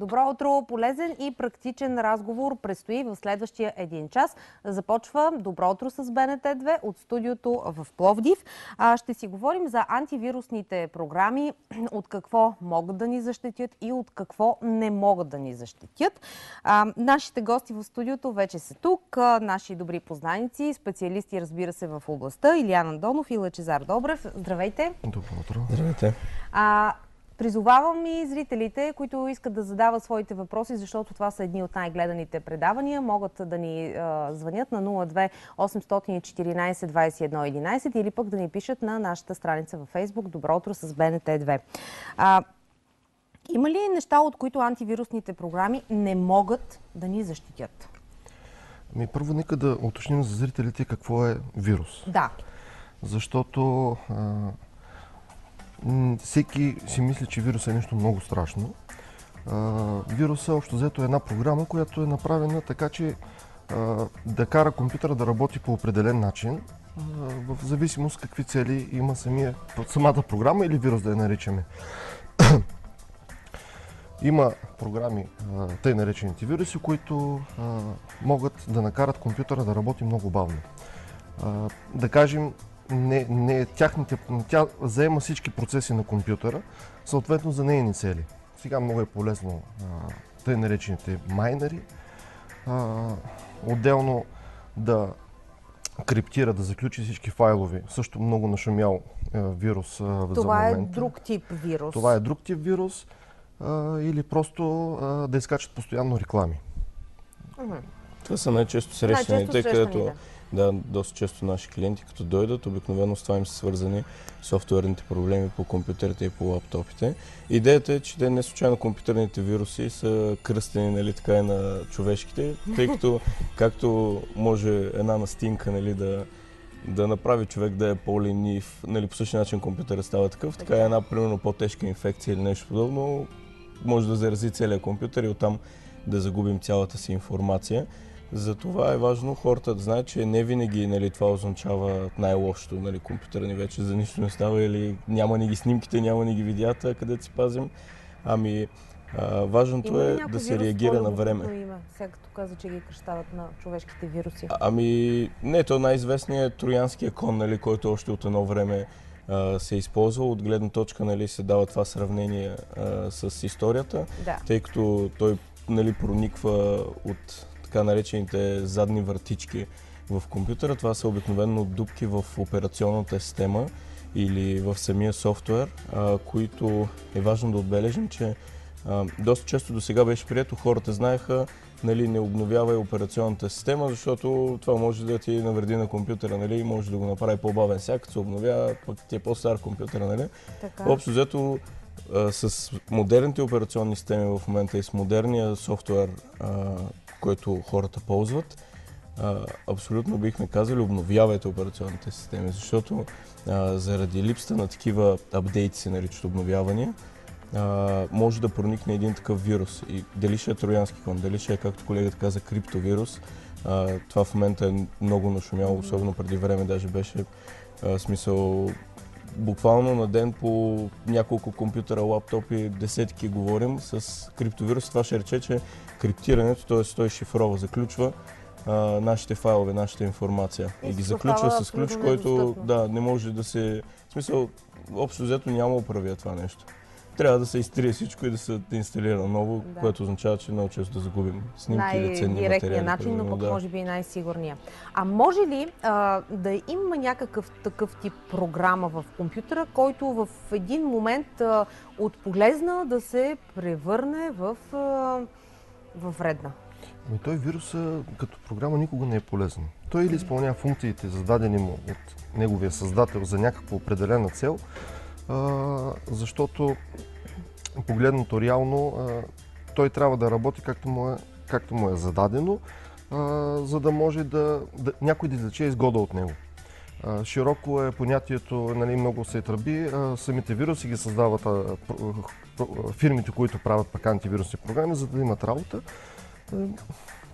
Добро утро! Полезен и практичен разговор предстои в следващия един час. Започва Добро утро с БНТ2 от студиото в Пловдив. Ще си говорим за антивирусните програми, от какво могат да ни защитят и от какво не могат да ни защитят. Нашите гости в студиото вече са тук, наши добри познайници, специалисти, разбира се, в областта. Илиян Андонов и Лъчезар Добрев. Здравейте! Добро утро! Здравейте! Призовавам и зрителите, които искат да задават своите въпроси, защото това са едни от най-гледаните предавания, могат да ни звънят на 02 814 21 11 или пък да ни пишат на нашата страница във Фейсбук Добро утро с БНТ2. Има ли неща, от които антивирусните програми не могат да ни защитят? Първо нека да уточним за зрителите какво е вирус. Да. Защото всеки си мисли, че вирус е нещо много страшно. Вирусът общо взето е една програма, която е направена така, че да кара компютъра да работи по определен начин, в зависимост какви цели има самата програма или вирус да я наричаме. Има програми, тъй наречените вируси, които могат да накарат компютъра да работи много бавно. Да кажем, тя заема всички процеси на компютъра, съответно за нейни цели. Сега много е полезно тъй наречените майнери, отделно да криптира, да заключи всички файлови. Също много нашумял вирус за момента. Това е друг тип вирус. Това е друг тип вирус или просто да изкачат постоянно реклами. Това са най-често срещаните, където доста често наши клиенти, като дойдат, обикновено с това им са свързани софтуерните проблеми по компютрите и по лаптопите. Идеята е, че те не случайно компютърните вируси са кръстени, нали, така и на човешките, тъй като както може една настинка, нали, да направи човек да е по-ленив, нали, по същия начин компютърът става такъв, така и една примерно по-тежка инфекция или нещо подобно може да зарази целия компютър и оттам да загубим цялата си информация. Затова е важно хората да знаят, че не винаги, нали, това означава най-лошото, нали, компютъра ни вече за нищо не става или няма ни ги снимките, няма ни ги видеята, където си пазим. Важното е да се реагира на време. Сега като каза, че ги кръщават на човешките вируси. Не, то най-известният е троянския кон, нали, който още от едно време се използва. От гледна точка, нали, се дава това сравнение с историята, тъй като той, нали, прониква от така наречените задни вратички в компютъра. Това са обикновено дупки в операционната система или в самия софтуер, които е важно да отбележим, че доста често до сега беше прието, хората знаеха, нали, не обновявай операционната система, защото това може да ти навреди на компютъра, нали, може да го направи по-бавен сега, като се обновява, пък ти е по-стар компютъра, нали. Общо взето с модерните операционни системи в момента и с модерния софтуер, който хората ползват, абсолютно бихме казали, обновявайте операционните системи, защото заради липсата на такива апдейти, се наричат обновявания, може да проникне един такъв вирус. И дали ще е троянски кон, дали ще е, както колегата каза, криптовирус, това в момента е много нашумяло, особено преди време даже беше смисъл. Буквално на ден по няколко компютъра, лаптопи, десетки говорим с криптовирус. Това ще рече, че криптирането, т.е. той шифрова, заключва нашите файлове, нашата информация. И ги заключва с ключ, който не може да се... В смисъл, общо взето няма управя това нещо. Трябва да се изтрие всичко и да се инсталира ново, което означава, че много често да загубим снимки или ценни материали. Най-директният начин, но пък може би и най-сигурния. А може ли да има някакъв такъв тип програма в компютъра, който в един момент от полезна да се превърне в вредна? Той вирус като програма никога не е полезен. Той или изпълнява функциите, зададени му от неговия създател за някаква определена цел, защото погледнато реално той трябва да работи както му е зададено, за да може някой да извлече изгода от него. Широко е понятието, нали, много се тръби, самите вируси ги създават фирмите, които правят пък антивирусни програми, за да имат работа.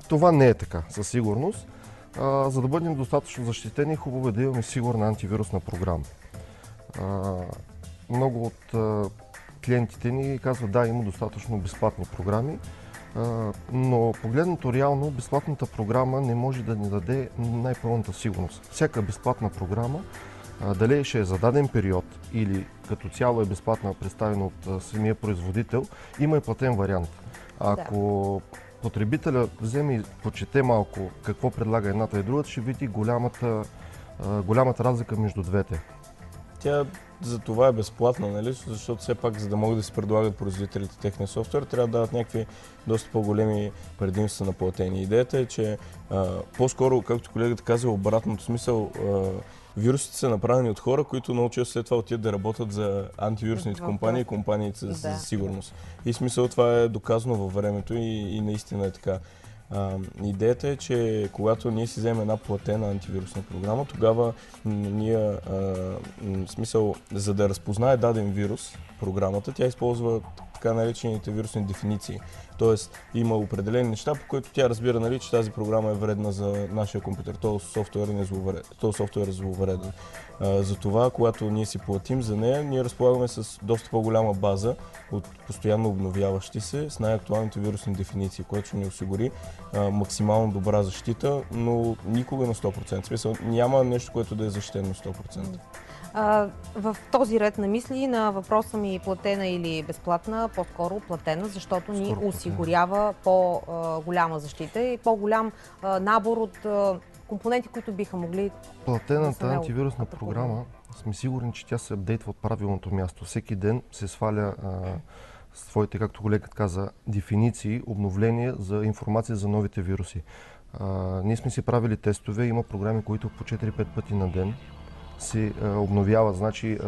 Това не е така, със сигурност. За да бъдем достатъчно защитени, хубаво е да имаме сигурна антивирусна програма. Много от клиентите ни казват, да, има достатъчно безплатни програми, но погледнато реално, безплатната програма не може да ни даде най-пълната сигурност. Всяка безплатна програма, дали ще е за даден период или като цяло е безплатна, представена от самия производител, има и платен вариант. Ако потребителя вземе и почете малко какво предлага едната и другата, ще види голямата разлика между двете. Тя за това е безплатна, нали? Защото все пак, за да могат да си предлагат производителите техния софтуер, трябва да дават някакви доста по-големи предимства на платени. Идеята е, че по-скоро, както колегата каза, обратното смисъл, вирусите са направени от хора, които много често след това отидат да работят за антивирусните компании и компаниите за сигурност. И смисъл това е доказано във времето и наистина е така. Идеята е, че когато ние си вземем една платена антивирусна програма, тогава ние, смисъл, за да разпознае даден вирус, програмата, тя използва така наречените вирусни дефиниции. Тоест има определени неща, по които тя разбира, нали, че тази програма е вредна за нашия компютър. Този софтуер е зловреден. Затова, когато ние си платим за нея, ние разполагаме с доста по-голяма база от постоянно обновяващи се с най-актуалните вирусни дефиниции, което ще ни осигури максимално добра защита, но никога на 100%. В смисъл, няма нещо, което да е защитено на 100%. В този ред на мисли на въпроса ми платена или безплатна, по-скоро платена, защото ни осигурява по-голяма защита и по-голям набор от компоненти, които биха могли... Платената антивирусна програма, сме сигурни, че тя се апдейтва от правилното място. Всеки ден се сваля своите, както колегата каза, дефиниции, обновления за информация за новите вируси. Ние сме си правили тестове, има програми, които по 4-5 пъти на ден се обновява. Значи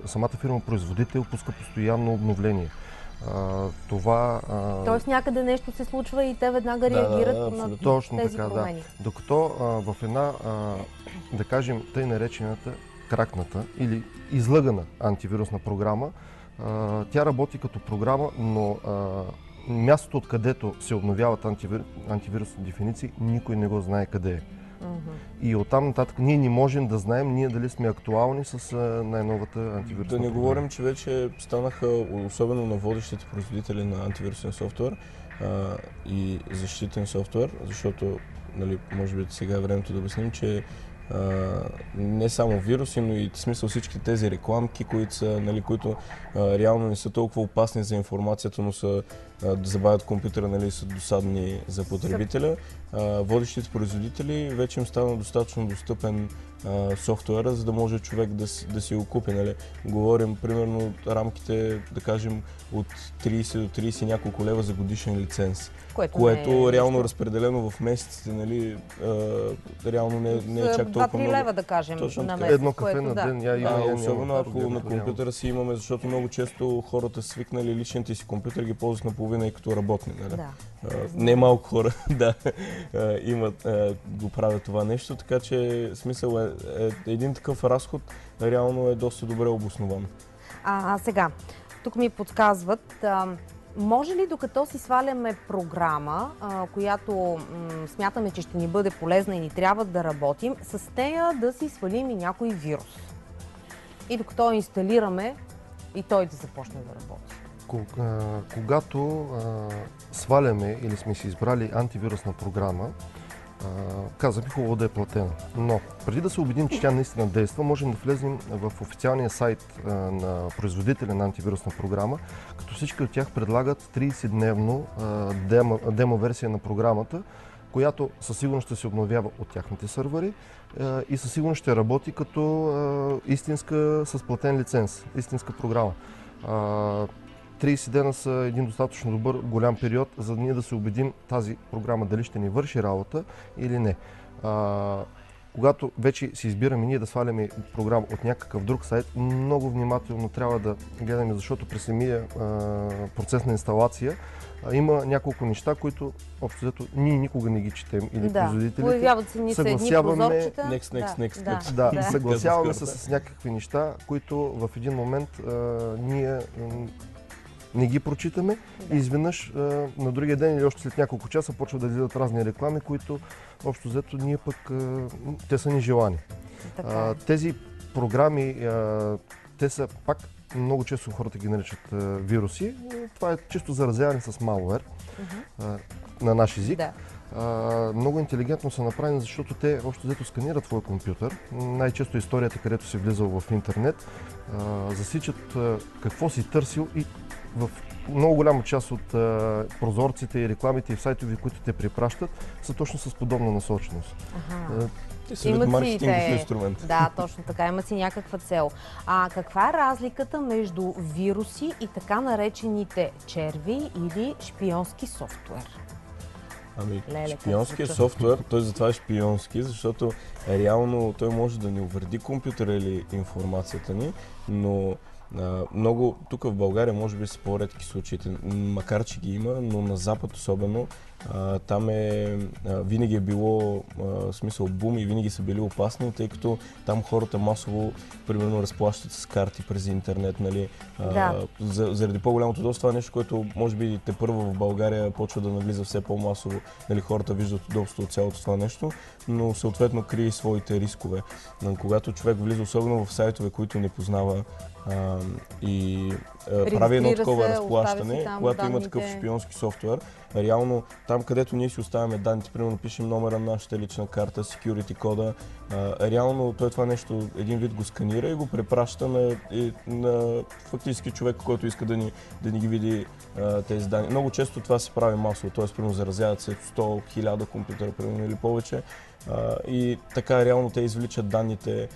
самата фирма-производител пуска постоянно обновление. Тоест някъде нещо се случва и те веднага реагират на точно тези така, промени. Да. Докато в една, да кажем, тъй наречената кракната или излъгана антивирусна програма, тя работи като програма, но мястото, откъдето се обновяват антивирусни дефиниции, никой не го знае къде е. И оттам нататък ние не можем да знаем ние дали сме актуални с най-новата антивирусна програма. Да не говорим, че вече станаха, особено на водещите производители на антивирусен софтуер и защитен софтуер, защото, нали, може би сега е времето да обясним, че не само вируси, но и в смисъл всички тези рекламки, които са, нали, които реално не са толкова опасни за информацията, но са да забавят компютъра, нали, са досадни за потребителя. Водещите производители вече им стана достатъчно достъпен софтуера, за да може човек да си го купи. Нали. Говорим примерно рамките, да кажем, от 30 до 30 няколко лева за годишен лиценз. Което реално разпределено в месеците, нали, реално не е чак толкова много. 2-3 лева, да кажем, на месец. Едно кафе на ден. Особено ако на компютъра си имаме, защото много често хората свикнали личните си компютър ги ползват наполовина и като работни. Нали? Не малко хора го правят това нещо, така че смисъл един такъв разход реално е доста добре обоснован. Сега, тук ми подсказват, може ли докато си сваляме програма, която смятаме, че ще ни бъде полезна и ни трябва да работим, с нея да си свалим и някой вирус? И докато инсталираме, и той да започне да работи? Когато сваляме или сме си избрали антивирусна програма, казахме, хубаво да е платена. Но преди да се убедим, че тя наистина действа, можем да влезем в официалния сайт на производителя на антивирусна програма, като всички от тях предлагат 30-дневно демо версия на програмата, която със сигурност ще се обновява от тяхните сървъри и със сигурност ще работи като истинска с платен лиценз, истинска програма. 30 дена са един достатъчно добър, голям период, за да ние да се убедим тази програма дали ще ни върши работа или не. Когато вече си избираме ние да сваляме програма от някакъв друг сайт, много внимателно трябва да гледаме, защото при самия процес на инсталация има няколко неща, които общо взето ние никога не ги четем или производителите. Появяват се едни прозорчета. Next. Съгласяваме се с някакви неща, които в един момент ние не ги прочитаме и изведнъж на другия ден или още след няколко часа почват да излизат разни реклами, които общо взето ние пък те са нежелани. Тези програми, те са пак много често хората ги наричат вируси. Това е чисто заразяване с малуер на наш език. Да. Много интелигентно са направени, защото те общо взето сканират твой компютър. Най-често историята, където си влизал в интернет, засичат какво си търсил и в много голяма част от прозорците и рекламите и сайтови, които те препращат, са точно с подобна насоченост. Те са маркетингов инструмент. Да, точно така. Има си някаква цел. Каква е разликата между вируси и така наречените черви или шпионски софтуер? Шпионския софтуер, той затова е шпионски, защото реално той може да ни увреди компютъра или информацията ни, но много, тук в България може би са по-редки случаите, макар че ги има, но на Запад особено, там винаги е било смисъл бум и винаги са били опасни, тъй като там хората масово, примерно, разплащат с карти през интернет, нали, заради по-голямото удобство. Това е нещо, което може би тепърва в България почва да навлиза все по-масово, нали, хората виждат удобство от цялото това нещо, но съответно крие своите рискове. Когато човек влиза особено в сайтове, които не познава, и прави едно такова разплащане, когато има такъв шпионски софтуер, реално там, където ние си оставяме данните, примерно пишем номера на нашата лична карта, security кода, реално той това нещо един вид го сканира и го препраща на фактически човек, който иска да ни ги види тези данни. Много често това се прави масово, т.е. примерно заразяват се 100-1000 компютъра, примерно, или повече. И така реално те извличат данните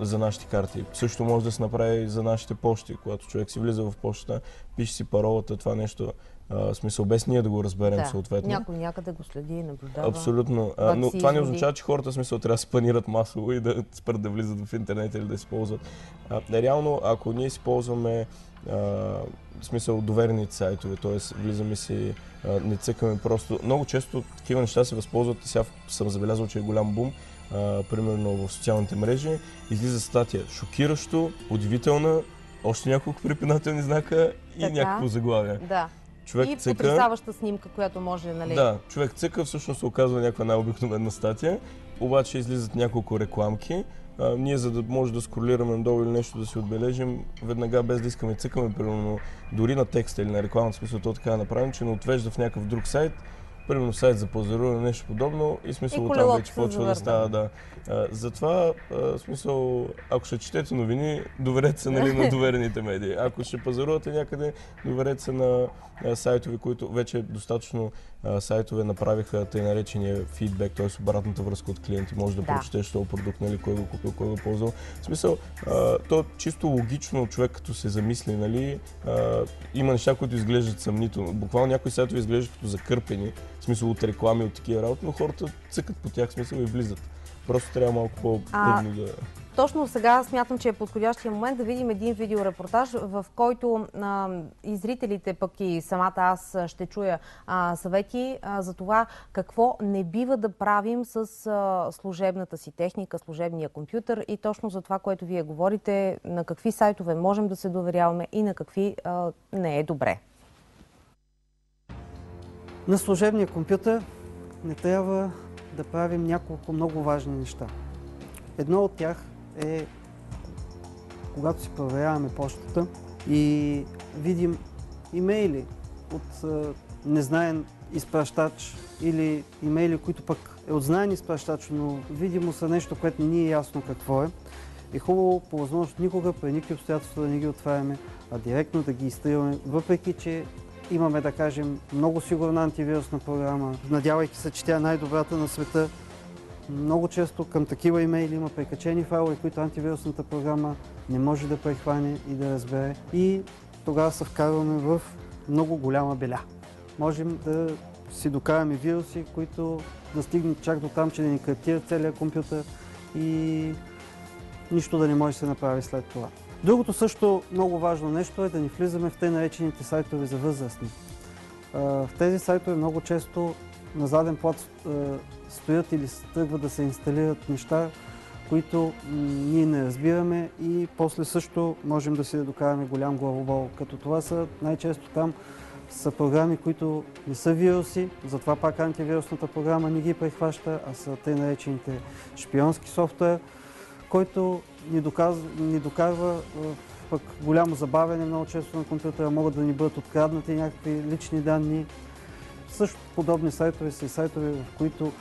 за нашите карти. Също може да се направи и за нашите почти. Когато човек си влиза в почта, пише си паролата, това нещо, смисъл без ние да го разберем съответно. Някой някъде го следи и наблюдава. Абсолютно. Но това не означава, че хората смисъл трябва да се панират масово и да спрат да влизат в интернет или да се ползват. Реално, ако ние си ползваме в смисъл доверените сайтове, т.е. влизаме си, не цъкаме просто. Много често такива неща се възползват и сега съм забелязал, че е голям бум. Примерно в социалните мрежи излиза статия шокиращо, удивителна, още няколко препинателни знака и някакво заглавие. Да. Човек и цъка, потресаваща снимка, която може, нали? Да, човек цъка, всъщност се оказва някаква най-обикновена статия, обаче излизат няколко рекламки. Ние, за да може да скролираме надолу или нещо да си отбележим, веднага без да искаме цъкаме, примерно дори на текста или на рекламата, смисъл то така е направено, че не отвежда в някакъв друг сайт, примерно сайт за пазаруване, нещо подобно и смисъл оттам вече почва да става. Затова, смисъл, ако ще четете новини, доверете се, нали, на доверените медии. Ако ще пазарувате някъде, доверете се на сайтове, които вече достатъчно сайтове направиха тъй наречения фидбек, т.е. обратната връзка от клиенти. Може да прочетеш този продукт, нали, кой го купил, кой го ползвал. В смисъл, то чисто логично човек като се замисли, нали, има неща, които изглеждат съмнително. Буквално някои сайтове изглеждат като закърпени, в смисъл от реклами, от такива работи, но хората цъкат по тях, смисъл, и влизат. Просто трябва малко по-трудно да... Точно сега смятам, че е подходящия момент да видим един видеорепортаж, в който и зрителите, пък и самата аз ще чуя съвети за това какво не бива да правим с служебната си техника, служебния компютър и точно за това, което вие говорите, на какви сайтове можем да се доверяваме и на какви не е добре. На служебния компютър не трябва да правим няколко много важни неща. Едно от тях е, когато си проверяваме почтата и видим имейли от незнаен изпращач или имейли, които пък е от знаен изпращач, но видимо са нещо, което не ни е ясно какво е хубаво по възможност никога при никакви обстоятелства да не ги отваряме, а директно да ги изтриваме, въпреки че имаме, да кажем, много сигурна антивирусна програма, надявайки се, че тя е най-добрата на света. Много често към такива имейли има прикачени файлове, които антивирусната програма не може да прехване и да разбере. И тогава се вкарваме в много голяма беля. Можем да си докараме вируси, които да стигнат чак до там, че да ни криптират целият компютър и нищо да не може да се направи след това. Другото също много важно нещо е да ни влизаме в тъй наречените сайтове за възрастни. В тези сайтове много често на заден план стоят или тръгват да се инсталират неща, които ние не разбираме и после също можем да си докараме голям главобол. Като това са най-често там са програми, които не са вируси, затова пак антивирусната програма не ги прихваща, а са тъй наречените шпионски софтуер, който ни докарва в пък голямо забавяне много често на компютъра, могат да ни бъдат откраднати някакви лични данни. Също подобни сайтове са и сайтове, в които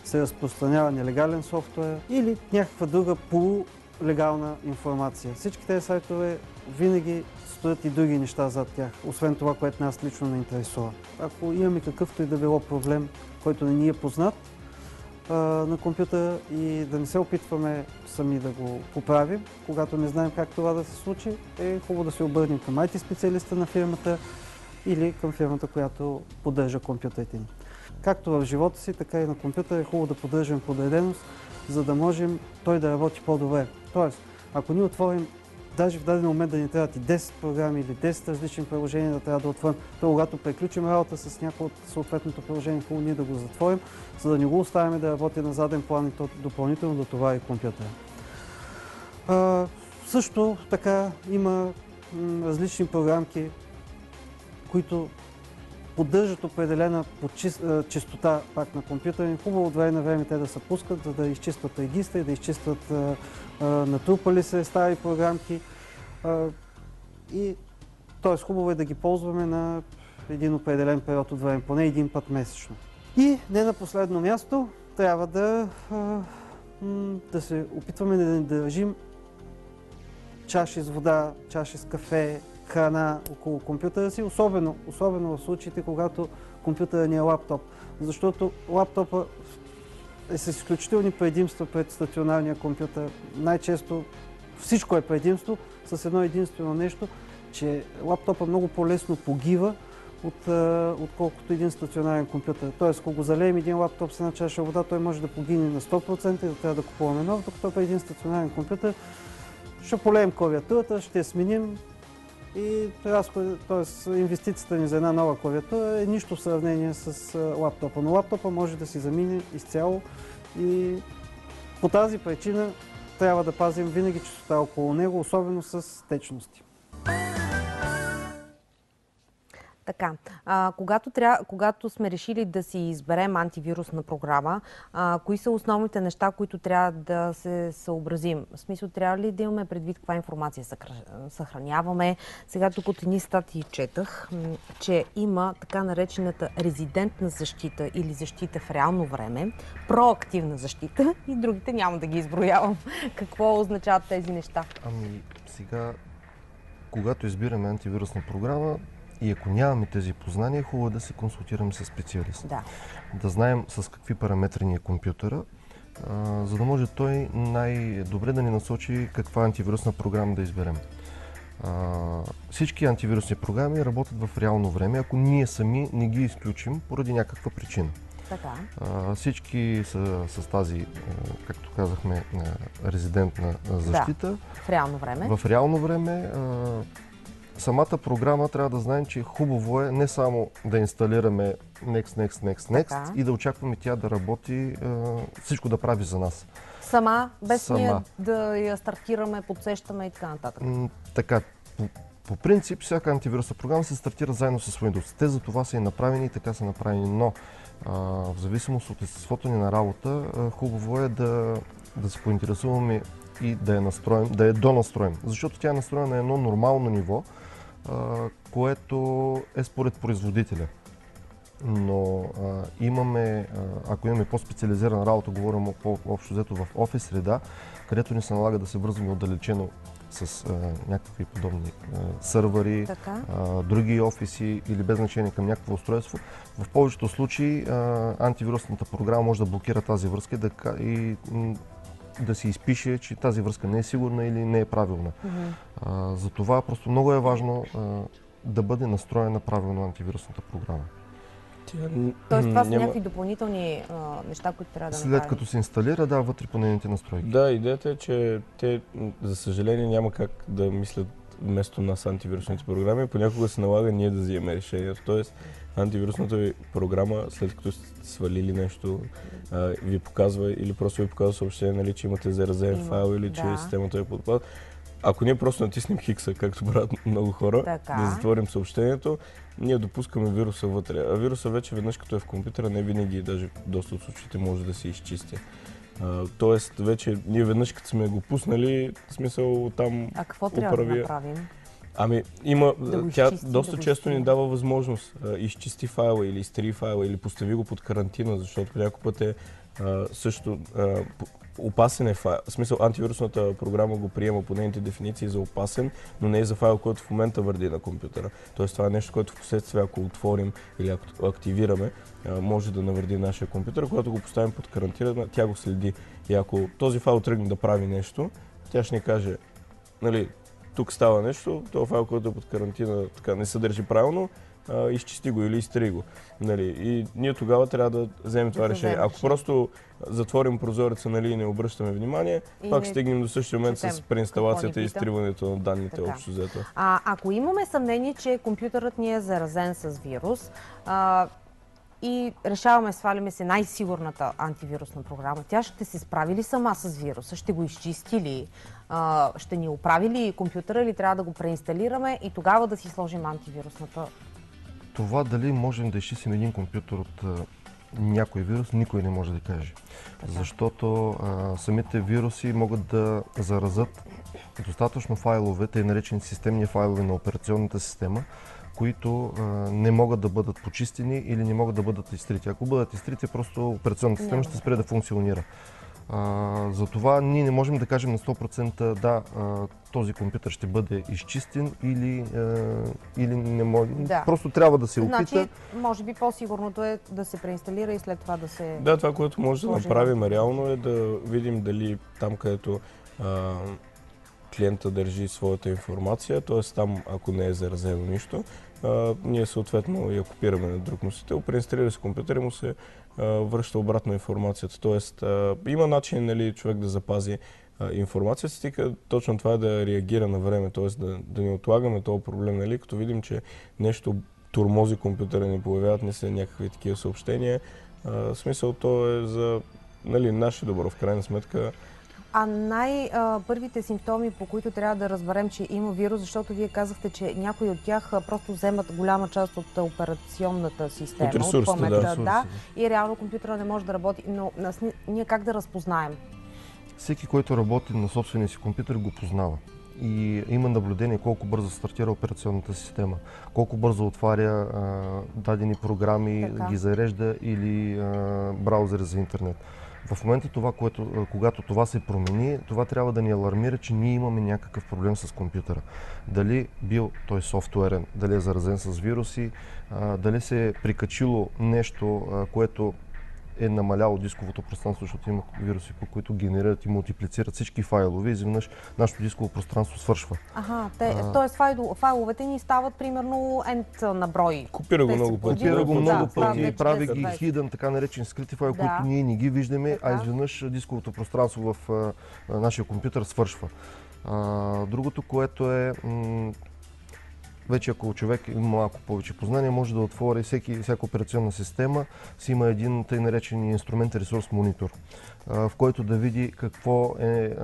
се разпространява нелегален софтуер или някаква друга полулегална информация. Всички тези сайтове винаги стоят и други неща зад тях, освен това, което нас лично не интересува. Ако имаме какъвто и да било проблем, който не ни е познат на компютъра и да не се опитваме сами да го поправим, когато не знаем как това да се случи, е хубаво да се обърнем към IT специалиста на фирмата или към фирмата, която поддържа компютрите ни. Както в живота си, така и на компютъра е хубаво да поддържаме подреденост, за да можем той да работи по-добре. Тоест, ако ние отворим, даже в даден момент да ни трябват и 10 програми или 10 различни приложения да трябва да отворим, то когато приключим работа с някои от съответното приложение, хубаво ние да го затворим, за да не го оставяме да работи на заден план и то допълнително да товари компютъра. Също така има различни програмки, които поддържат определена чистота пак на компютъра. Хубаво от време на време те да се пускат, за да изчистват регистри, да изчистват натрупали се стари програмки. И т.е. хубаво е да ги ползваме на един определен период от време, поне един път месечно. И не на последно място, трябва да се опитваме да не държим чаши с вода, чаши с кафе, храна около компютъра си, особено в случаите, когато компютърът ни е лаптоп. Защото лаптопа е с изключителни предимства пред стационарния компютър. Най-често всичко е предимство с едно единствено нещо, че лаптопа много по-лесно погива, отколкото един стационарен компютър. Тоест, ако го залеем един лаптоп с една чаша вода, той може да погине на 100% и да трябва да купуваме нов, докато при един стационарен компютър ще полеем клавиатурата, ще я сменим и т.е. инвестицията ни за една нова клавиатура е нищо в сравнение с лаптопа. Но лаптопа може да си замине изцяло и по тази причина трябва да пазим винаги чистота около него, особено с течности. Така, когато сме решили да си изберем антивирусна програма, кои са основните неща, които трябва да се съобразим? В смисъл, трябва ли да имаме предвид каква информация съхраняваме? Сега тук от едни статии четах, че има така наречената резидентна защита или защита в реално време, проактивна защита и другите няма да ги изброявам. Какво означават тези неща? Ами сега, когато избираме антивирусна програма, и ако нямаме тези познания, хубаво е да се консултираме с специалист. Да знаем с какви параметри ни е компютъра, за да може той най-добре да ни насочи каква антивирусна програма да изберем. Всички антивирусни програми работят в реално време, ако ние сами не ги изключим поради някаква причина. Всички са с тази, както казахме, резидентна защита. В реално време. В реално време. Самата програма трябва да знаем, че хубаво е не само да инсталираме next и да очакваме тя да работи, всичко да прави за нас. Сама, без ние да я стартираме, подсещаме и така нататък. Така, по принцип, всяка антивирусна програма се стартира заедно с Windows. Те за това са и направени и така са направени, но в зависимост от естеството ни на работа, хубаво е да се поинтересуваме и да я настроим, да я донастроим. Защото тя е настроена на едно нормално ниво, което е според производителя. Но ако имаме по-специализирана работа, говорим по-общо взето в офис среда, където ни се налага да се връзваме отдалечено с някакви подобни сървъри, други офиси или без значение към някакво устройство. В повечето случаи антивирусната програма може да блокира тази връзка и да се изпише, че тази връзка не е сигурна или не е правилна. Затова просто много е важно да бъде настроена правилно антивирусната програма. Тоест това са някакви допълнителни неща, които трябва да направим. След като се инсталира, вътре по нейните настройки. Да, идеята е, че те, за съжаление, няма как да мислят вместо нас антивирусните програми. Понякога се налага ние да вземем решението. Тоест, антивирусната ви програма, след като сте свалили нещо, ви показва или просто ви показва съобщение, че имате заразен файл или че системата е подпад. Ако ние просто натиснем хикса, както правят много хора, да затворим съобщението, ние допускаме вируса вътре. А вируса вече веднъж като е в компютъра, не винаги, даже доста от случаите може да се изчисти. Тоест, вече ние веднъж като сме го пуснали, в смисъл там... А какво трябва да направим? Ами, тя доста често ни дава възможност. Изчисти файла или изтри файла или постави го под карантина, защото някой път е също опасен е файл. В смисъл, антивирусната програма го приема по нейните дефиниции за опасен, но не е за файл, който в момента върди на компютъра. Тоест, това е нещо, което в последствие, ако отворим или ако активираме, може да навреди нашия компютър. Когато го поставим под карантина, тя го следи. И ако този файл тръгне да прави нещо, тя ще ни каже, нали, тук става нещо, този файл, който е под карантина, така не се държи правилно, изчисти го или изтри го. Нали? И ние тогава трябва да вземем това решение. Ако просто затворим прозореца, нали, и не обръщаме внимание, пак стигнем до същия момент с преинсталацията и изтриването на данните общо взето. Ако имаме съмнение, че компютърът ни е заразен с вирус, и решаваме, сваляме се най-сигурната антивирусна програма, тя ще се справи ли сама с вируса? Ще го изчисти ли? Ще ни оправи ли компютъра или трябва да го преинсталираме и тогава да си сложим антивирусната? Това дали можем да изчистим един компютър от някой вирус, никой не може да каже. Защото самите вируси могат да заразят достатъчно файлове, тъй наречени системни файлове на операционната система, които не могат да бъдат почистени или не могат да бъдат изтрити. Ако бъдат изтрити, просто операционната система ще спре да функционира. Затова ние не можем да кажем на 100% да, този компютър ще бъде изчистен или не може. Просто трябва да се опита. Значи, може би по-сигурното е да се преинсталира и след това да се... Да, това, което може да направим реално е да видим дали там, където клиента държи своята информация, т.е. там, ако не е заразено нищо, ние съответно я копираме на друг носител, преинсталира се компютър и му се връща обратно информацията. Тоест, има начин, нали, човек да запази информацията, стига точно това да реагира на време, т.е. да не отлагаме този проблем, нали, като видим, че нещо тормози компютъра, ни появяват не се някакви такива съобщения. В смисъл, то е за, нали, наше добро, в крайна сметка. А най-първите симптоми, по които трябва да разберем, че има вирус, защото вие казахте, че някои от тях просто вземат голяма част от операционната система, от паметта, и реално компютъра не може да работи. Но ние как да разпознаем? Всеки, който работи на собствения си компютър, го познава. И има наблюдение колко бързо стартира операционната система, колко бързо отваря дадени програми, ги зарежда или браузъри за интернет. В момента когато това се промени, това трябва да ни алармира, че ние имаме някакъв проблем с компютъра. Дали бил той софтуерен, дали е заразен с вируси, дали се е прикачило нещо, което е намаляло дисковото пространство, защото има вируси, по които генерират и мултиплицират всички файлове и изведнъж нашето дисково пространство свършва. Тоест файловете ни стават примерно n на брой. Копира го много пъти. Прави ги hidden, така наречени скрити файли, които ние не ги виждаме, а изведнъж дисковото пространство в нашия компютър свършва. Другото, което е вече ако човек има малко повече познание, може да отвори всяка операционна система, си има един тъй наречен инструмент ресурс монитор, в който да види какво е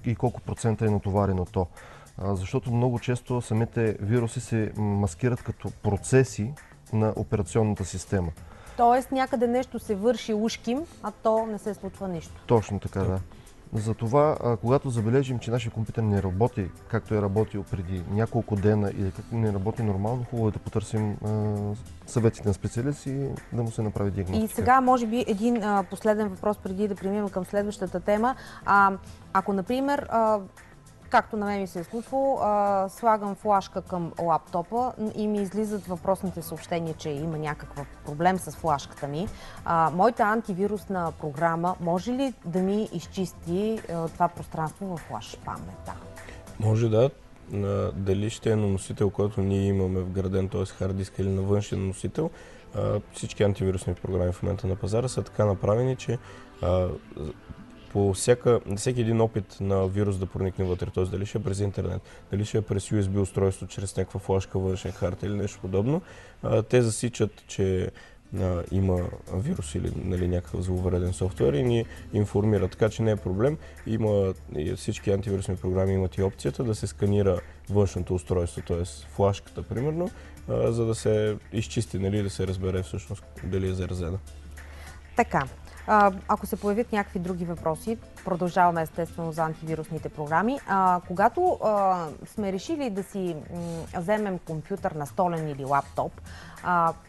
и колко процента е натоварено то. Защото много често самите вируси се маскират като процеси на операционната система. Тоест някъде нещо се върши ушким, а то не се случва нищо. Точно така, да. Затова, когато забележим, че нашия компютър не работи както е работил преди няколко дена или както не работи нормално, хубаво е да потърсим съветите на специалисти и да му се направи диагностика. И сега, може би, един последен въпрос преди да преминем към следващата тема. Ако, например, както на мен ми се е случвало, слагам флашка към лаптопа и ми излизат въпросните съобщения, че има някакъв проблем с флашката ми. Моята антивирусна програма може ли да ми изчисти това пространство в флаш паметта? Може, да. Дали ще е на носител, който ние имаме вграден, т.е. хард диск, или на външен носител, всички антивирусни програми в момента на пазара са така направени, че по всеки един опит на вирус да проникне вътре, т.е. дали ще е през интернет, дали ще е през USB устройство, чрез някаква флашка, външен хард или нещо подобно, те засичат, че има вирус или, нали, някакъв зловреден софтуер и ни информират, така че не е проблем. Всички антивирусни програми имат и опцията да се сканира външното устройство, т.е. флашката, примерно, за да се изчисти, нали, да се разбере всъщност дали е заразена. Така. Ако се появят някакви други въпроси, продължаваме естествено за антивирусните програми. Когато сме решили да си вземем компютър настолен или лаптоп,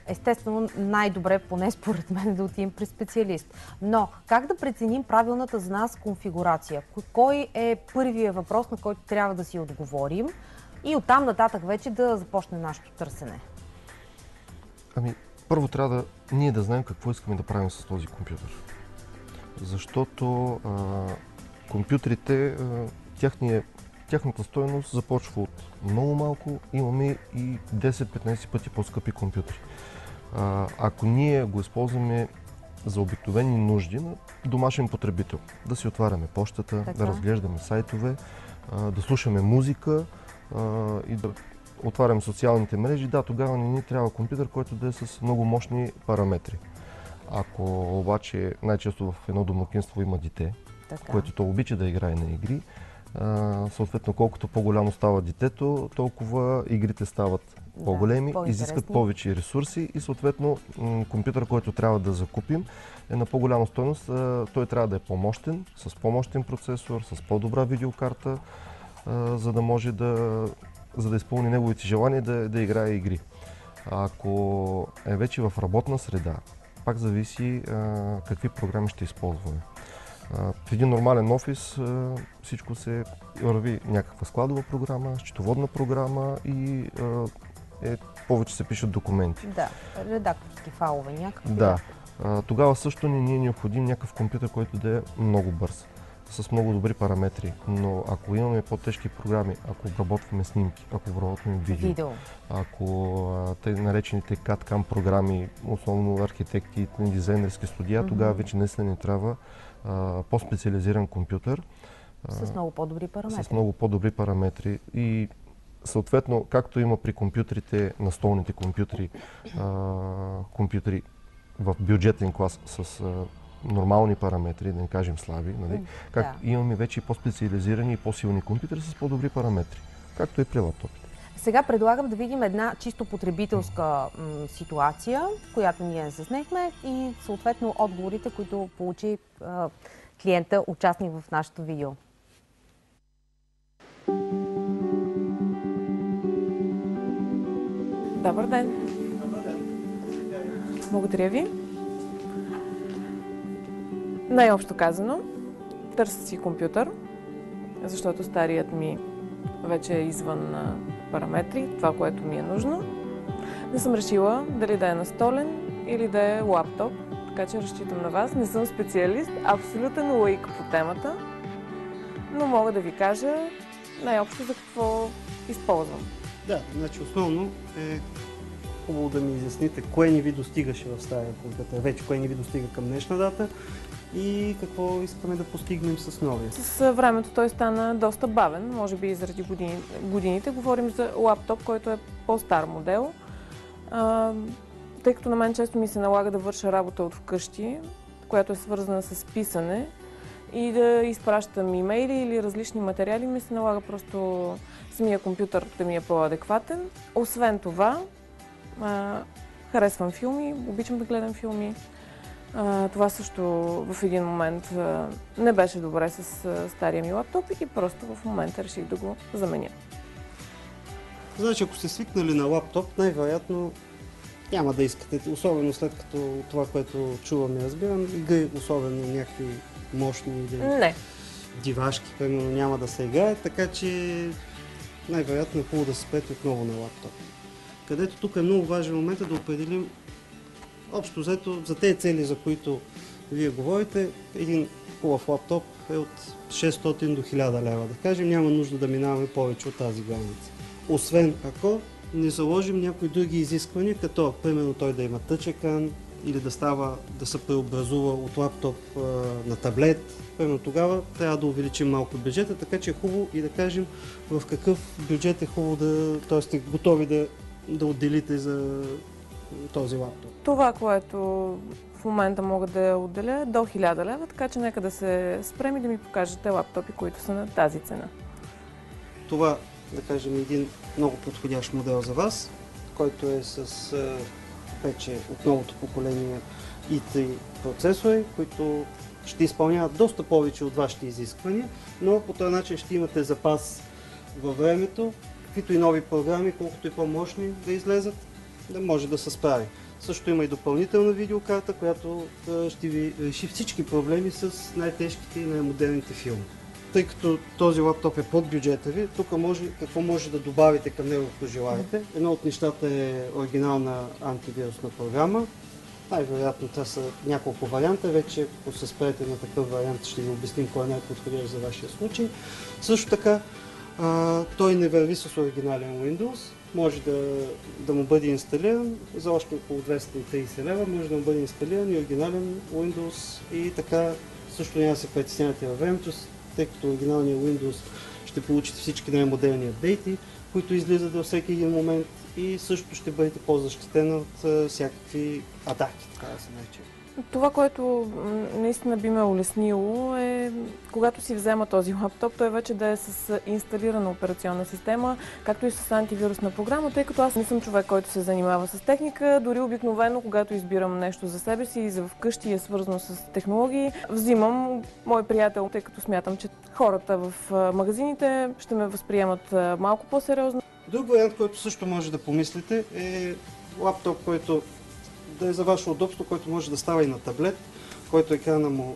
естествено най-добре, поне според мен, да отидем при специалист. Но как да преценим правилната за нас конфигурация? Кой е първият въпрос, на който трябва да си отговорим и оттам нататък вече да започне нашето търсене? Първо трябва ние да знаем какво искаме да правим с този компютър. Защото компютрите, тяхната стойност започва от много малко, имаме и 10-15 пъти по-скъпи компютри. Ако ние го използваме за обикновени нужди на домашен потребител, да си отваряме почтата, да разглеждаме сайтове, да слушаме музика и да отваряме социалните мрежи, тогава не ни трябва компютър, който да е с много мощни параметри. Ако обаче най-често в едно домакинство има дете, което то обича да играе на игри, съответно колкото по-голямо става детето, толкова игрите стават по-големи, изискат повече ресурси и съответно компютър, който трябва да закупим, е на по-голяма стойност. Той трябва да е по-мощен, с по-мощен процесор, с по-добра видеокарта, за да може да изпълни неговите желания да играе игри. Ако е вече в работна среда, пак зависи какви програми ще използваме. В един нормален офис всичко се върви някаква складова програма, счетоводна програма и повече се пишат документи. Да, редакторски файлове някакви. Да. Тогава също ни е необходим някакъв компютър, който да е много бърз, с много добри параметри. Но ако имаме по-тежки програми, ако обработваме снимки, ако обработваме видео, ако тъй наречените CAD-CAM програми, основно архитекти и дизайнерски студия, тогава вече наистина ни трябва по-специализиран компютър. С много по-добри параметри. С много по-добри параметри. И съответно, както има при компютрите, настолните компютри в бюджетен клас с нормални параметри, да не кажем слаби, нали? Имаме вече по-специализирани и по-силни компютри с по-добри параметри, както и при лаптопите. Сега предлагам да видим една чисто потребителска ситуация, която ние заснехме и съответно отговорите, които получи клиента, участник в нашето видео. Добър ден! Благодаря ви. Най-общо казано, търся си компютър, защото старият ми вече е извън параметри, това, което ми е нужно. Не съм решила дали да е настолен или да е лаптоп, така че разчитам на вас. Не съм специалист, абсолютен лаик по темата, но мога да ви кажа най-общо за какво използвам. Да, значи основно е хубаво да ми изясните кое ни ви достигаше в стария компютър, вече кое ни ви достига към днешна дата и какво искаме да постигнем с новия. С времето той стана доста бавен, може би и заради годините. Говорим за лаптоп, който е по-стар модел, тъй като на мен често ми се налага да върша работа от вкъщи, която е свързана с писане и да изпращам имейли или различни материали, ми се налага просто самия компютър да ми е по-адекватен. Освен това, харесвам филми, обичам да гледам филми. Това също в един момент не беше добре с стария ми лаптоп и просто в момента реших да го заменя. Значи, ако сте свикнали на лаптоп, най-вероятно няма да искате, особено след като това, което чуваме, разбирам, игри, особено някакви мощни или дивашки, примерно, няма да се играе, така че най-вероятно е хубаво да се спрете отново на лаптоп. Където тук е много важен момент да определим общо взето за тези цели, за които вие говорите, един хубав лаптоп е от 600 до 1000 лева. Да кажем, няма нужда да минаваме повече от тази граница. Освен ако не заложим някои други изисквания, като примерно той да има тъч екран или да се преобразува от лаптоп на таблет. Примерно тогава трябва да увеличим малко бюджета, така че е хубаво и да кажем в какъв бюджет е хубаво т.е. сте готови да отделите за този лаптоп. Това, което в момента мога да отделя е до 1000 лева, така че нека да се спрем и да ми покажете лаптопи, които са на тази цена. Това, да кажем, един много подходящ модел за вас, който е с вече от новото поколение i3 процесори, които ще изпълняват доста повече от вашите изисквания, но по този начин ще имате запас във времето, каквито и нови програми, колкото и по-мощни да излезат, да може да се справи. Също има и допълнителна видеокарта, която ще ви реши всички проблеми с най-тежките и най-модерните филми. Тъй като този лаптоп е под бюджета ви, тук какво може да добавите към него, ако желаете. Едно от нещата е оригинална антивирусна програма. Най-вероятно това са няколко варианта. Вече ако се спрете на такъв вариант, ще ви обясним кой е най-подходящ за вашия случай. Също така, той не върви с оригинален Windows. Може да му бъде инсталиран за още около 230 лева. Може да му бъде инсталиран и оригинален Windows и така също няма да се притеснявате във времето, тъй като оригиналният Windows ще получите всички най-модерни апдейти, които излизат във всеки един момент и също ще бъдете по-защитени от всякакви атаки, така да се нарече. Това, което наистина би ме улеснило е, когато си взема този лаптоп, той вече да е с инсталирана операционна система, както и с антивирусна програма, тъй като аз не съм човек, който се занимава с техника. Дори обикновено, когато избирам нещо за себе си и за вкъщи е свързано с технологии, взимам мой приятел, тъй като смятам, че хората в магазините ще ме възприемат малко по-сериозно. Друг вариант, който също може да помислите, е лаптоп, който да е за ваше удобство, който може да става и на таблет, който екрана му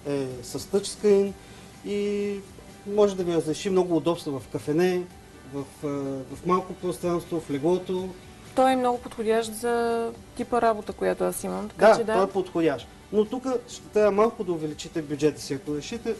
е с тъчскрин и може да ви разреши много удобства в кафене, в малко пространство, в леглото. Той е много подходящ за типа работа, която аз имам. Така, да, той е подходящ. Но тук ще трябва малко да увеличите бюджета си, ако решите.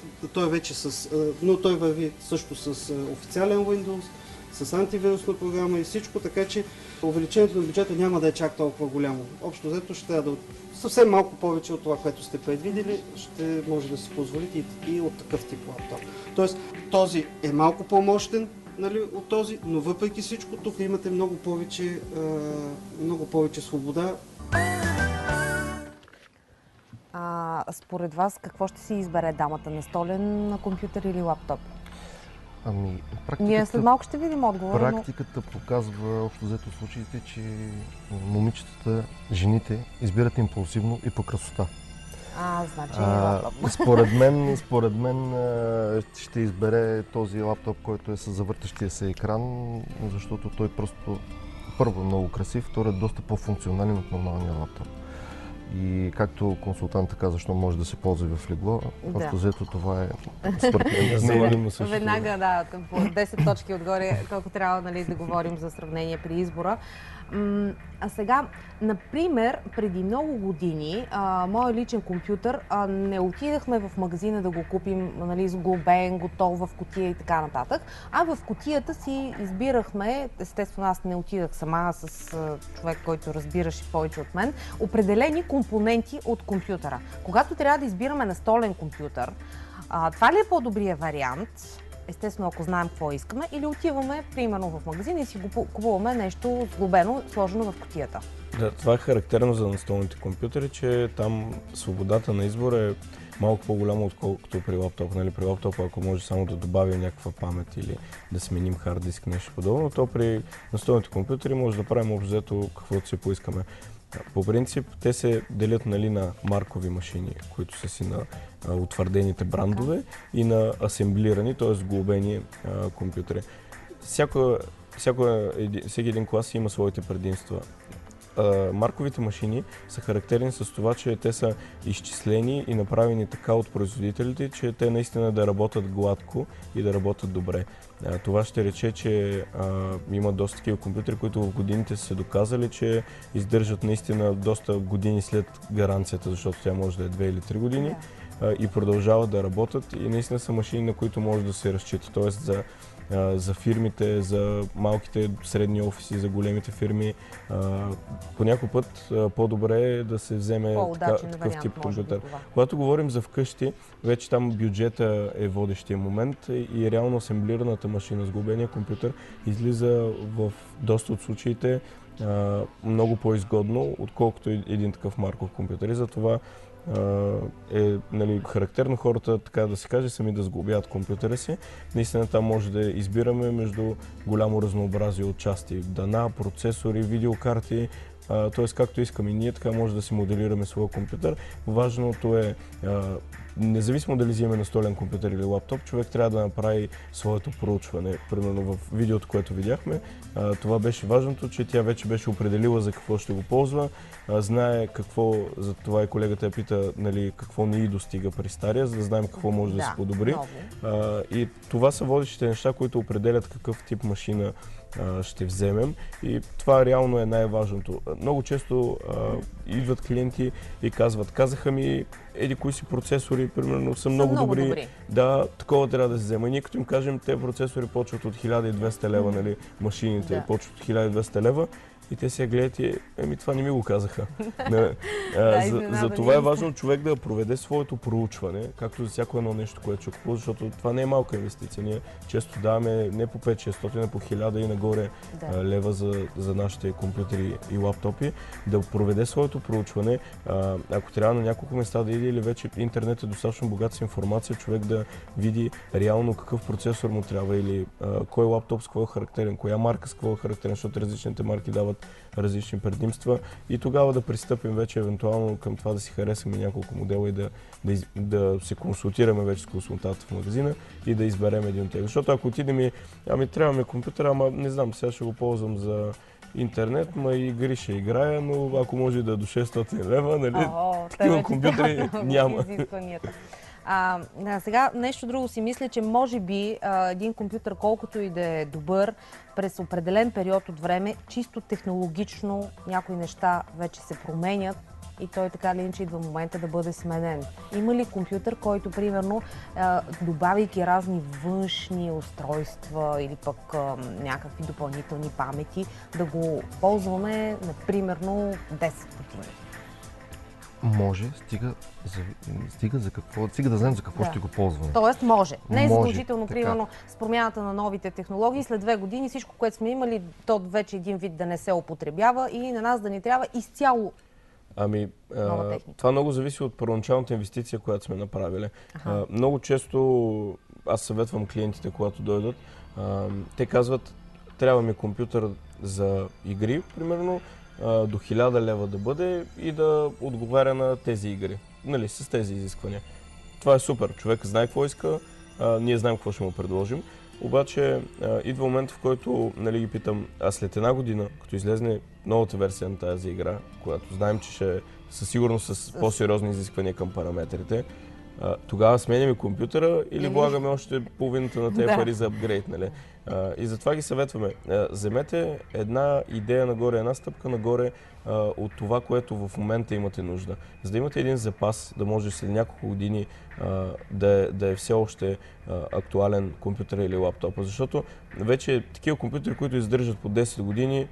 Но той върви също с официален Windows, с антивирусна програма и всичко, така че увеличението на бюджета няма да е чак толкова голямо. Общо взето ще трябва да съвсем малко повече от това, което сте предвидели, ще може да си позволите и от такъв тип лаптоп. Тоест, този е малко по-мощен, нали, от този, но въпреки всичко, тук имате много повече свобода. Според вас, какво ще си избере дамата? Настолен компютър или лаптоп? Ние след малко ще видим отговора. Практиката показва общо взето случаите, че момичетата, жените избират импулсивно и по красота. Значи лаптоп. Според мен ще избере този лаптоп, който е с завъртащия се екран, защото той просто първо е много красив, второ е доста по-функционален от нормалния лаптоп. И както консултанта каза, защо може да се ползва и в легло, общо взето това е според мен. Веднага, да, по 10 точки отгоре, колко трябва, нали, да говорим за сравнение при избора. А сега, например, преди много години, моят личен компютър, не отидахме в магазина да го купим, нали, сглобен, готов в кутия и така нататък, а в кутията си избирахме, естествено аз не отидах сама с човек, който разбираше повече от мен, определени компоненти от компютъра. Когато трябва да избираме настолен компютър, това ли е по-добрият вариант? Естествено, ако знаем какво искаме, или отиваме, примерно, в магазин и си купуваме нещо сглобено, сложено в кутията. Да, това е характерно за настолните компютъри, че там свободата на избор е малко по-голяма, отколкото при лаптоп. Нали, при лаптопа, ако може само да добавим някаква памет или да сменим хард диск, нещо подобно, то при настолните компютъри може да правим общо взето каквото си поискаме. По принцип, те се делят, нали, на маркови машини, които са си на утвърдените брандове и на асемблирани, т.е. сглобени компютри. Всеки един клас има своите предимства. Марковите машини са характерни с това, че те са изчислени и направени така от производителите, че те наистина да работят гладко и да работят добре. Това ще рече, че има доста такива компютри, които в годините са се доказали, че издържат наистина доста години след гаранцията, защото тя може да е 2 или 3 години и продължават да работят и наистина са машини, на които може да се разчита. Тоест за фирмите, за малките средни офиси, за големите фирми. По някой път по-добре е да се вземе такъв тип компютър. Когато говорим за вкъщи, вече там бюджета е водещия момент и реално асемблираната машина с сглобения компютър излиза в доста от случаите много по-изгодно, отколкото един такъв марков компютър. И затова е, нали, характерно хората, така да се каже, сами да сглобяват компютъра си. Наистина там може да избираме между голямо разнообразие от части. Дана, процесори, видеокарти, т.е. както искаме ние, така може да си моделираме своя компютър. Важното е, независимо дали взимаме настолен компютър или лаптоп, човек трябва да направи своето проучване. Примерно в видеото, което видяхме, това беше важното, че тя вече беше определила за какво ще го ползва, знае какво, за това и колегата я пита, нали, какво не й достига при стария, за да знаем какво може да се подобри. И това са водещите неща, които определят какъв тип машина ще вземем, и това реално е най-важното. Много често идват клиенти и казаха ми, еди кои си процесори, примерно, са много добри. Да, такова трябва да се взема. И ние като им кажем, те процесори почват от 1200 лева, нали, машините почват от 1200 лева. И те сега гледат и, това не ми го казаха. За това е важно човек да проведе своето проучване, както за всяко едно нещо, което ще купува, защото това не е малка инвестиция. Ние често даваме не по 5-600, а по 1000 и нагоре лева за нашите компютри и лаптопи. Да проведе своето проучване. Ако трябва на няколко места да иде, или вече интернет е достатъчно богат с информация, човек да види реално какъв процесор му трябва, или кой лаптоп с какво е характерен, коя марка с какво е характерен, защото различните марки дават различни предимства, и тогава да пристъпим вече евентуално към това да си харесаме няколко модела и да се консултираме вече с консултанта в магазина и да изберем един от тях. Защото ако отидем и трябва ми компютър, ама не знам, сега ще го ползвам за интернет, ма и игри ще играя, но ако може да е до 600 лева, нали, такива компютри няма. Сега нещо друго си мисля, че може би един компютър, колкото и да е добър, през определен период от време, чисто технологично някои неща вече се променят и той така ли иначе идва момента да бъде сменен. Има ли компютър, който, примерно, добавяйки разни външни устройства или пък някакви допълнителни памети, да го ползваме, например, 10 години? Може, стига да знаем за какво ще го ползваме. Тоест може. Не е задължително, примерно, с промяната на новите технологии, след 2 години всичко, което сме имали, то вече един вид да не се употребява и на нас да ни трябва изцяло нова техника. Това много зависи от първоначалната инвестиция, която сме направили. Много често аз съветвам клиентите, когато дойдат, те казват, трябва ми компютър за игри, примерно, до 1000 лева да бъде и да отговаря на тези игри, нали, с тези изисквания. Това е супер, човек знае какво иска, ние знаем какво ще му предложим, обаче идва момент, в който, нали, ги питам, а след 1 година, като излезне новата версия на тази игра, която знаем, че ще е със сигурност с по-сериозни изисквания към параметрите, тогава сменяме компютъра или влагаме още половината на тези пари за апгрейд, нали? И затова ги съветваме. Вземете една идея нагоре, една стъпка нагоре от това, което в момента имате нужда. За да имате един запас, да може след няколко години да е все още актуален компютър или лаптопа. Защото вече такива компютри, които издържат по 10 години,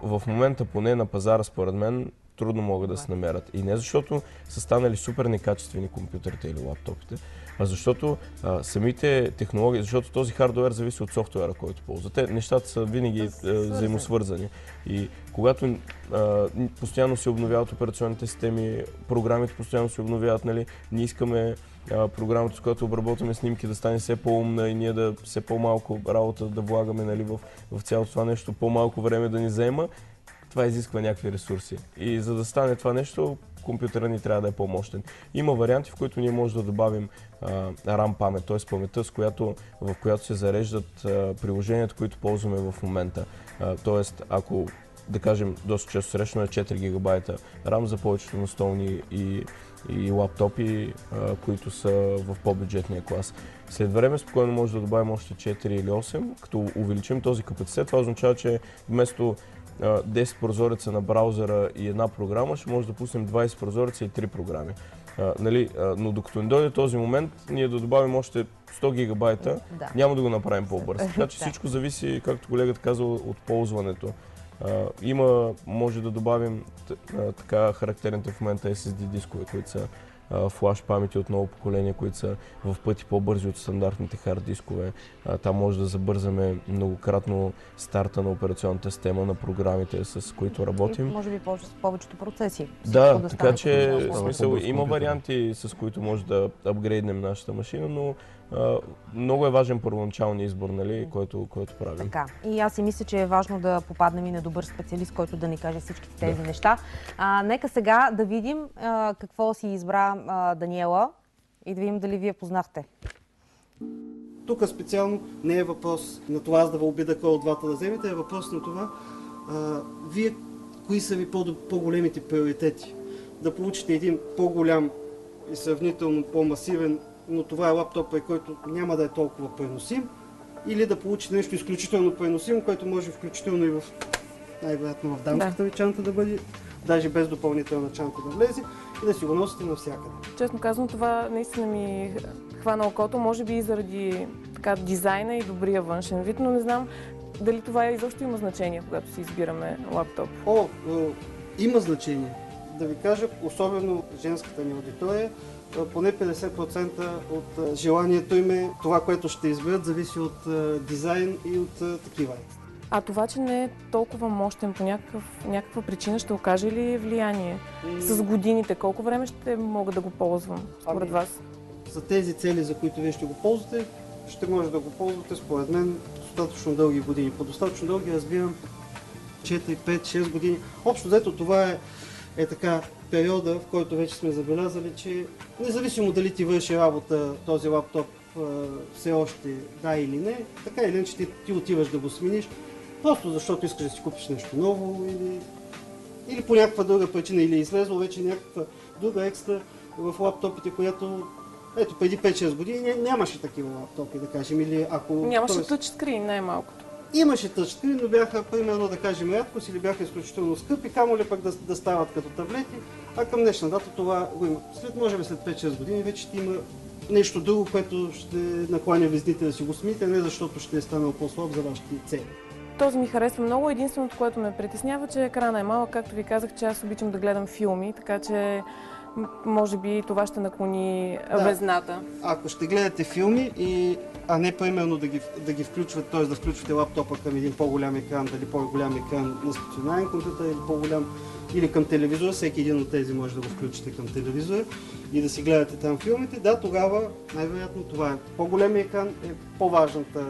в момента поне на пазара, според мен, трудно могат да се намерят. И не защото са станали супер некачествени компютрите или лаптопите, а защото самите технологии, защото този хардуер зависи от софтуера, който ползвате. Нещата са винаги взаимосвързани. И когато постоянно се обновяват операционните системи, програмите постоянно се обновяват, нали, ние искаме програмата, с която обработваме снимки, да стане все по-умна и ние да все по-малко работа да влагаме, нали, в цялото това нещо, по-малко време да ни заема. Това изисква някакви ресурси. И за да стане това нещо, компютъра ни трябва да е по-мощен. Има варианти, в които ние можем да добавим RAM памет, т.е. паметта, в която се зареждат приложенията, които ползваме в момента. Т.е. ако, да кажем, доста често срещано е 4 гигабайта RAM за повечето настолни и лаптопи, които са в по-бюджетния клас. След време спокойно може да добавим още 4 или 8, като увеличим този капацитет. Това означава, че вместо 10 прозореца на браузъра и една програма, ще може да пуснем 20 прозореца и 3 програми. Но докато не дойде този момент, ние да добавим още 100 гигабайта, няма да го направим по-бързо. Така че всичко зависи, както колегата каза, от ползването. Може да добавим така характерните в момента SSD дискове, които са флаш памети от ново поколение, които са в пъти по-бързи от стандартните хард дискове. Там може да забързаме многократно старта на операционната система, на програмите, с които работим. Може би с повечето процеси. Да, така че смисъл, има варианти, с които може да апгрейднем нашата машина, но много е важен първоначалният избор, нали, който правим. Така. И аз си мисля, че е важно да попаднем и на добър специалист, който да ни каже всички тези неща. Нека сега да видим какво си избра Даниела и да видим дали вие познахте. Тук специално не е въпрос на това аз да ви обида кой от двата да вземете, е въпрос на това вие кои са ви по-големите приоритети. Да получите един по-голям и сравнително по-масивен, но това е лаптоп, който няма да е толкова преносим, или да получите нещо изключително преносимо, което може включително и в най-вероятно в дамската ви чанта да бъде, даже без допълнителна чанта да влезе и да си го носите навсякъде. Честно казвам, това наистина ми хвана окото, може би и заради така дизайна и добрия външен вид, но не знам дали това изобщо има значение, когато си избираме лаптоп. Има значение. Да ви кажа, особено женската ни аудитория, поне 50% от желанието им е това, което ще изберат, зависи от дизайн и от такива. А това, че не е толкова мощен по някаква причина, ще окаже ли влияние с годините? Колко време ще мога да го ползвам, според вас? За тези цели, за които вие ще го ползвате, ще може да го ползвате, според мен, достатъчно дълги години. По достатъчно дълги разбирам 4, 5, 6 години. Общо взето това е така периода, в който вече сме забелязали, че независимо дали ти върши работа този лаптоп все още да или не, така или иначе ти отиваш да го смениш, просто защото искаш да си купиш нещо ново или по някаква друга причина, или излезло вече някаква друга екстра в лаптопите, която ето преди 5-6 години нямаше такива лаптопи, да кажем, или ако... Нямаше тъчскрин, най-малкото. Имаше тъчскрин, но бяха, примерно, да кажем, рядкост или бяха изключително скъпи, камо ли пък да стават като таблети, а към днешна дата това го има. Може би след 5-6 години вече ще има нещо друго, което ще накланя везните да си го смите, не защото ще е станал по-слаб за вашите цели. Този ми харесва много. Единственото, което ме притеснява, че екрана е малък. Както ви казах, че аз обичам да гледам филми, така че може би това ще наклони везната. Ако ще гледате филми, а не примерно да ги включвате, т.е. да включвате лаптопа към един по-голям екран, дали по-голям екран на стационарен компютър или по-голям, или към телевизора, всеки един от тези може да го включите към телевизора и да си гледате там филмите, да, тогава най-вероятно това е. По-големия екран е по-важната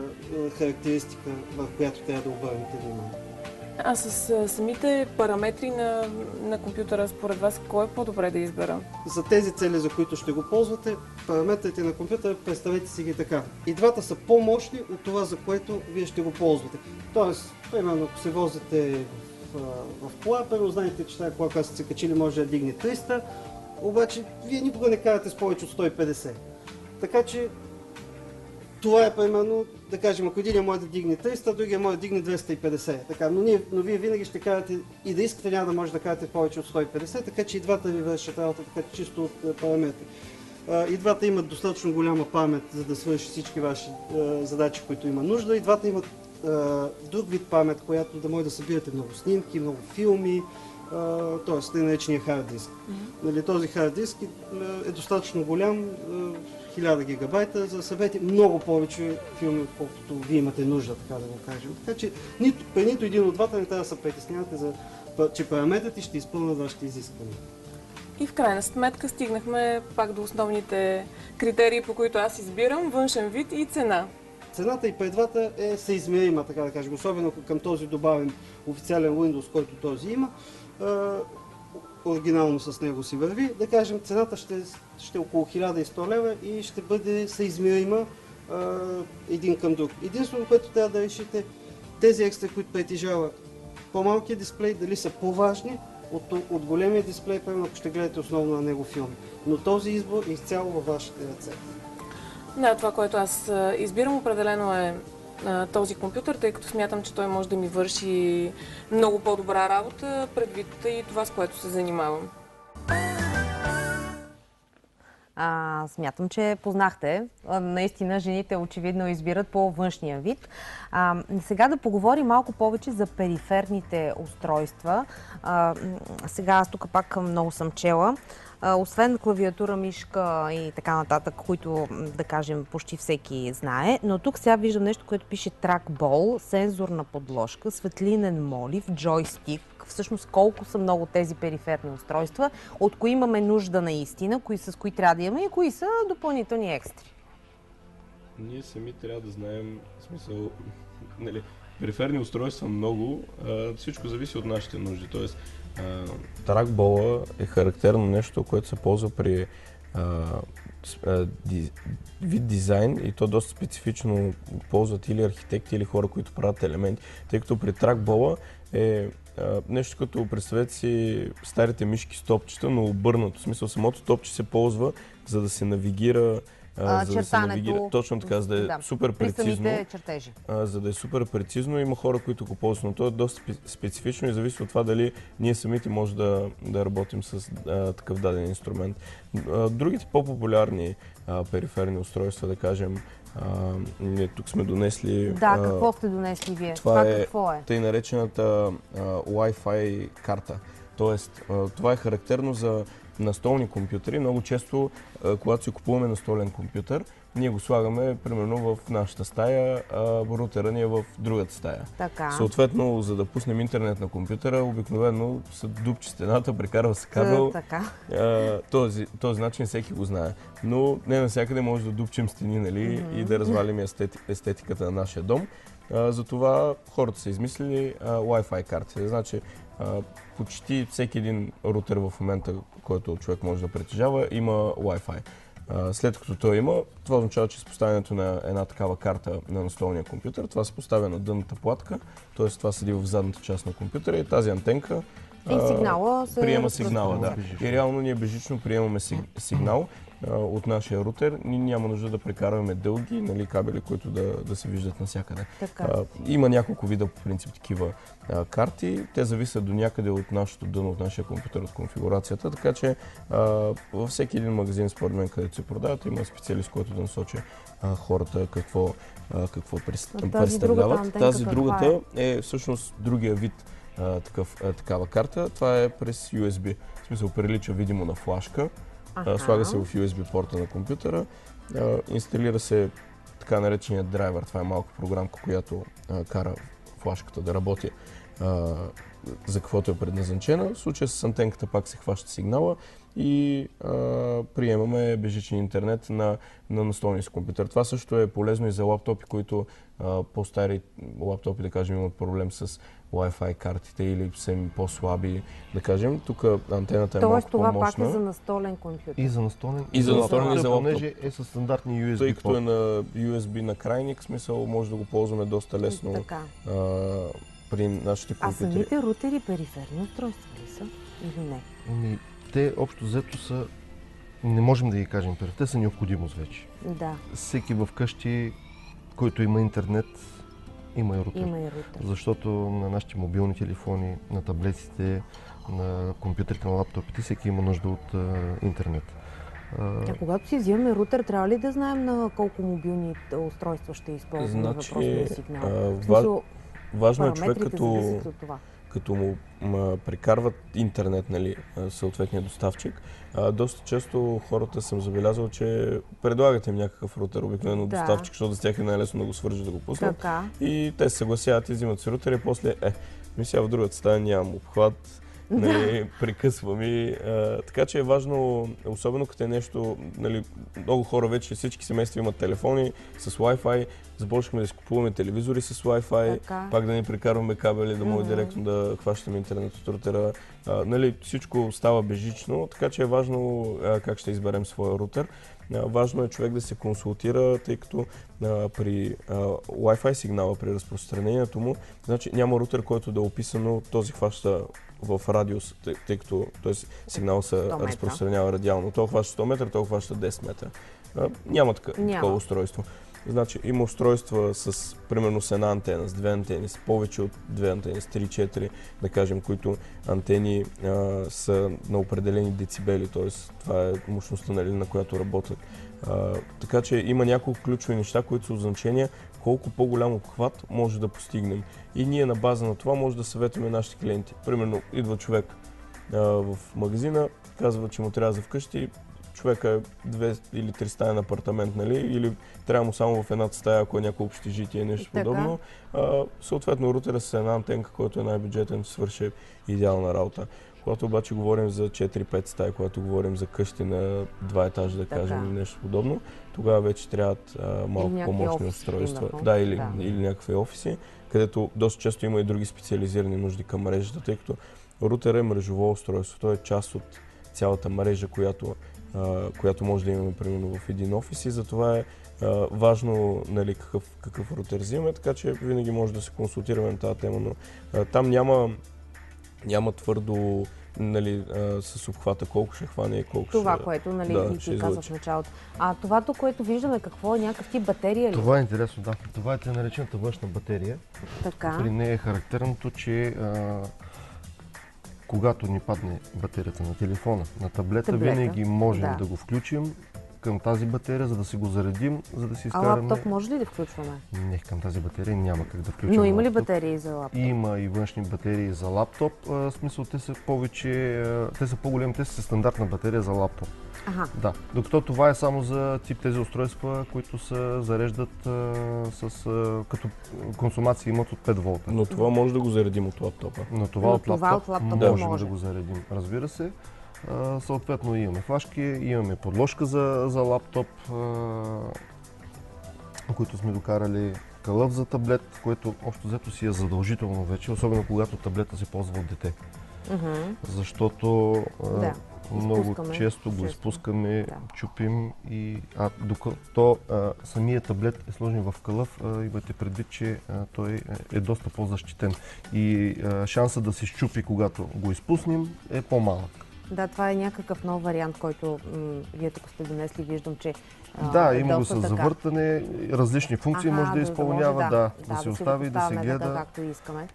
характеристика, върху която трябва да обърнете внимание. А с самите параметри на компютъра, според вас, кой е по-добре да избера? За тези цели, за които ще го ползвате, параметрите на компютъра, представете си ги така. И двата са по-мощни от това, за което вие ще го ползвате. Тоест, примерно, ако се возите в кола, първо знаете, че тази кола, когато сте се качили, може да дигне 300, обаче вие никога не карате с повече от 150. Така че това е примерно, да кажем, ако един може да дигне 300, другия може да дигне 250. Така, но вие винаги ще карате и да искате, няма да може да карате повече от 150, така че и двата ви вършат работа, така чисто от параметри. И двата имат достатъчно голяма памет, за да свърши всички ваши задачи, които има нужда. И двата имат друг вид памет, която да може да събирате много снимки, много филми, т.е. тъй наречения хард диск. Този хард диск е достатъчно голям, 1000 гигабайта, за да съберете много повече филми, отколкото вие имате нужда, така да го кажем. Така че при нито един от двата не трябва да се притеснявате, че параметрите ще изпълнят вашите изисквания. И в крайна сметка стигнахме пак до основните критерии, по които аз избирам: външен вид и цена. Цената и при двата е съизмерима, така да кажем, особено към този добавен официален Windows, който този има. Оригинално с него си върви. Да кажем, цената ще е около 1100 лева и ще бъде съизмерима един към друг. Единствено, което трябва да решите, тези екстра, които притежава по-малкият дисплей, дали са по-важни от големия дисплей, примерно ако ще гледате основно на него филми. Но този избор е изцяло във вашите ръце. Да, това, което аз избирам, определено е този компютър, тъй като смятам, че той може да ми върши много по-добра работа, предвид и това, с което се занимавам. Смятам, че познахте. Наистина жените очевидно избират по външния вид. Сега да поговорим малко повече за периферните устройства. Сега аз тук пак много съм чела. освен клавиатура, мишка и така нататък, които, да кажем, почти всеки знае. Но тук сега виждам нещо, което пише тракбол, сензорна подложка, светлинен молив, джойстик. Всъщност колко са много тези периферни устройства, от кои имаме нужда наистина, с кои трябва да имаме и кои са допълнителни екстри. Ние сами трябва да знаем, в смисъл, нали, периферни устройства много, всичко зависи от нашите нужди. Тоест, тракбола е характерно нещо, което се ползва при вид дизайн и то доста специфично ползват или архитекти, или хора, които правят елементи. Тъй като при тракбола е нещо като, представете си, старите мишки с топчета, но обърнато. В смисъл, самото топче се ползва, за да се навигира, за да се навигира. Точно така, за да е супер прецизно. За да е супер прецизно, има хора, които го ползват, но то е доста специфично и зависи от това дали ние самите може да работим с такъв даден инструмент. Другите по-популярни периферни устройства, да кажем, ние тук сме донесли... Да, какво сте донесли вие? Това какво е? Тъй наречената Wi-Fi карта. Тоест, това е характерно за настолни компютри. Много често, когато си купуваме настолен компютър, ние го слагаме примерно в нашата стая, а рутера ни е в другата стая. Така. Съответно, за да пуснем интернет на компютъра, обикновено се дупчи стената, прекарва се кабел. Този начин всеки го знае. Но не навсякъде може да дупчим стени, нали, и да развалим естетиката на нашия дом. Затова хората са измислили Wi-Fi карти. Значи, почти всеки един рутер в момента, който човек може да притежава, има Wi-Fi. След като той има, това означава, че с поставянето на една такава карта на настолния компютър, това се поставя на дънната платка, т.е. това седи в задната част на компютъра и тази антенка приема сигнала. Да. И реално ние бежично приемаме сигнал от нашия рутер. Ние няма нужда да прекарваме дълги, нали, кабели, които да се виждат навсякъде. Има няколко вида по принцип такива карти. Те зависят до някъде от нашото дъно, от нашия компютър, от конфигурацията, така че във всеки един магазин, според мен, където се продават, има специалист, който да насочи хората какво представляват. Тази другата е всъщност другия вид такава карта. Това е през USB. В смисъл, прилича видимо на флашка. Слага се в USB порта на компютъра. Инсталира се така наречения драйвер. Това е малка програмка, която кара флашката да работи за каквото е предназначена. В случая с антенката пак се хваща сигнала и приемаме бежичен интернет на настолния си компютър. Това също е полезно и за лаптопи, които по-стари лаптопи, да кажем, имат проблем с Wi-Fi картите или са им по-слаби, да кажем. Тук антената е малко по-мощна. Това пак е за настолен компютър. И за настолен, и за лаптоп. Понеже е със стандартни USB. Тъй като е на USB на крайник, смисъл може да го ползваме доста лесно при нашите компютри. А самите рутери периферни устройства ли са или не? Те общо взето са, не можем да ги кажем периферни, те са необходимост вече. Да. Всеки вкъщи, който има интернет, има и рутер. Защото на нашите мобилни телефони, на таблетите, на компютрите, на лаптопите, всеки има нужда от интернет. Когато си взимаме рутер, трябва ли да знаем на колко мобилни устройства ще използваме въпросния сигнал? Важно е човек, като му прекарват интернет, нали, съответния доставчик. Доста често хората съм забелязал, че предлагат им някакъв рутер, обикновено доставчик, защото с тях е най-лесно да го свържат, да го пуснат. И те се съгласяват и взимат си рутер и после мисля в другата стая нямам обхват, нали, прекъсвам и така че е важно, особено като е нещо, нали, много хора вече, всички семейства имат телефони с Wi-Fi, започнахме да си купуваме телевизори с Wi-Fi, пак да не прекарваме кабели, да може директно да хващаме интернет от рутера. Нали, всичко става бежично, така че е важно как ще изберем своя рутер. Важно е човек да се консултира, тъй като при Wi-Fi сигнала, при разпространението му, значи няма рутер, който да е описано, този хваща в радиус, тъй като сигнал се разпространява радиално. Той хваща 100 метра, той хваща 10 метра. Няма такова устройство. Значи има устройства с примерно с една антена, с две антени, с повече от две антени, с 3-4, да кажем, които антени са на определени децибели, т.е. това е мощността, нали, на която работят. Така че има няколко ключови неща, които са от значение колко по-голям обхват може да постигнем. И ние на база на това може да съветваме нашите клиенти. Примерно идва човек, в магазина, казва, че му трябва за вкъщи, човека е 2 или 3 стаен апартамент, нали? Или трябва му само в едната стая, ако е някакво общежитие и нещо подобно. Съответно, рутера с една антенка, който е най-бюджетен, свърши идеална работа. Когато обаче говорим за 4-5 стаи, когато говорим за къщи на 2 етажа, да кажем, или нещо подобно, тогава вече трябват малко по-мощни устройства. Или някакви офиси, където доста често има и други специализирани нужди към мрежата, тъй като рутер е мрежово устройство. Той е част от цялата мрежа, която може да имаме примерно в един офис, и затова е важно, нали, какъв рутер взимаме, така че винаги може да се консултираме на тази тема, но там няма твърдо, нали, с обхвата колко ще хване и колко това, което, нали, ти казах в началото. Това, което виждаме, какво е, някакъв тип батерия ли? Това е интересно, да. Това е наречената външна батерия. Така. При нея е характерното, че когато ни падне батерията на телефона, на таблета, винаги можем да го включим към тази батерия, за да си го заредим, за да си изкараме... А лаптоп може ли да включваме? Не, към тази батерия няма как да включим. Но има ли батерии за лаптоп? Има и външни батерии за лаптоп. В смисъл, те са по-големи, те са стандартна батерия за лаптоп. Да. Докато това е само за тип тези устройства, които се зареждат като консумация имат от 5 волта. Но това може да го заредим от лаптопа. Но това от лаптоп можем да го заредим. Разбира се. Съответно имаме флашки, имаме подложка за лаптоп, които сме докарали, кълъв за таблет, което общо взето си е задължително вече, особено когато таблета се ползва от дете. Защото много често го изпускаме, чупим докато самият таблет е сложен в кълъв, имате предвид, че той е доста по-защитен и шансът да се счупи, когато го изпуснем, е по-малък. Да, това е някакъв нов вариант, който вие тук сте донесли, виждам, че има го с завъртане, различни функции може да изпълнява, да се остави, да се гледа. Както искаме.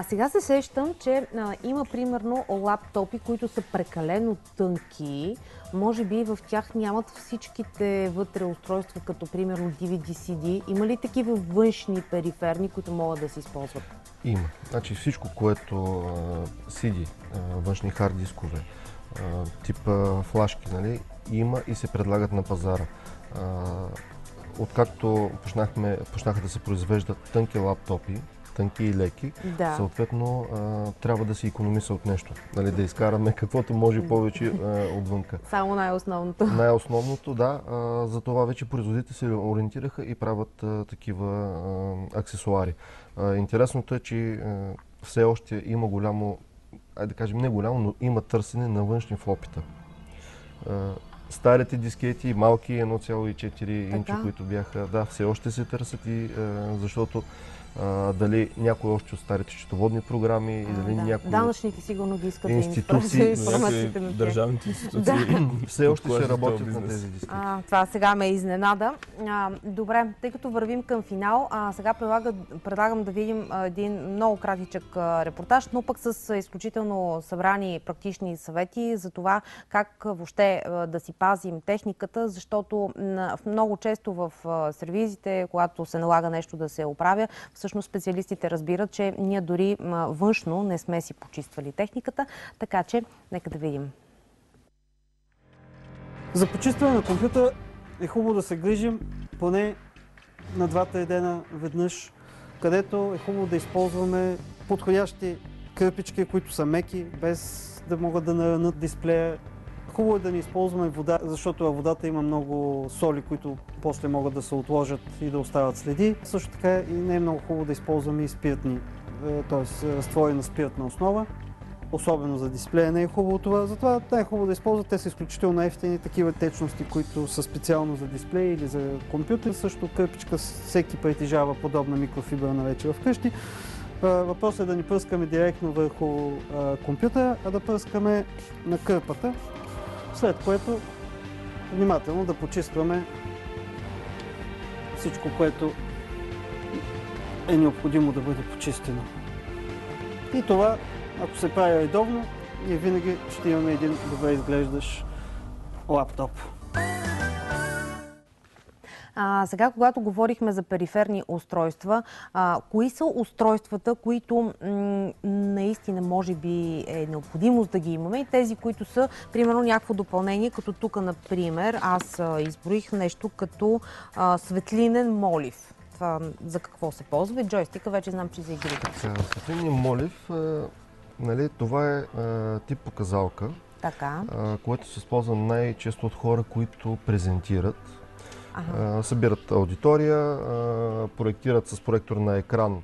Сега се сещам, че има примерно лаптопи, които са прекалено тънки. Може би в тях нямат всичките вътре устройства, като примерно DVD-CD. Има ли такива външни периферни, които могат да се използват? Има. Значи всичко, което CD, външни хард дискове, типа флашки, нали, има и се предлагат на пазара. Откакто почнаха да се произвеждат тънки лаптопи, тънки и леки, съответно трябва да се икономиса от нещо. Нали, да изкараме каквото може повече отвънка. Само най-основното. Най-основното, да. За това вече производителите се ориентираха и правят такива аксесуари. Интересното е, че все още има голямо, да кажем не голямо, но има търсене на външни флопита. Старите дискети, малки 1,4 инча, които бяха, все още се търсят, и защото дали някой още от старите счетоводни програми и дали някои данъчните сигурно ги искат институции, държавните институции все още се работят на тези дискети. Това сега ме изненада. Добре, тъй като вървим към финал, сега предлагам да видим един много кратичък репортаж, но пък с изключително събрани практични съвети за това как въобще да си пазим техниката, защото много често в сервизите, когато се налага нещо да се оправя, всъщност специалистите разбират, че ние дори външно не сме си почиствали техниката, така че нека да видим. За почистване на компютър е хубаво да се грижим поне на 2-3 дена веднъж, където е хубаво да използваме подходящи кърпички, които са меки, без да могат да наранят дисплея. Хубаво е да не използваме вода, защото във водата има много соли, които после могат да се отложат и да оставят следи. Също така и не е много хубаво да използваме и спиртни, т.е. разтвори на спиртна основа. Особено за дисплея не е хубаво това, затова е хубаво да използват. Те са изключително ефтини, такива течности, които са специално за дисплей или за компютър. Също кърпичка всеки притежава подобна микрофиберна вече вкъщи. Въпросът е да не пръскаме директно върху компютъра, а да пръскаме на кърпата, след което внимателно да почистваме всичко, което е необходимо да бъде почистено. И това, ако се прави редовно, ние винаги ще имаме един добре изглеждащ лаптоп. Сега, когато говорихме за периферни устройства, кои са устройствата, които наистина може би е необходимост да ги имаме и тези, които са, примерно, някакво допълнение, като тук, например, аз изброих нещо като светлинен молив. Това за какво се ползва? Джойстика вече знам, че за игрите. Светлинен молив, нали, това е тип показалка, което се използва най-често от хора, които презентират. Събират аудитория, проектират с проектор на екран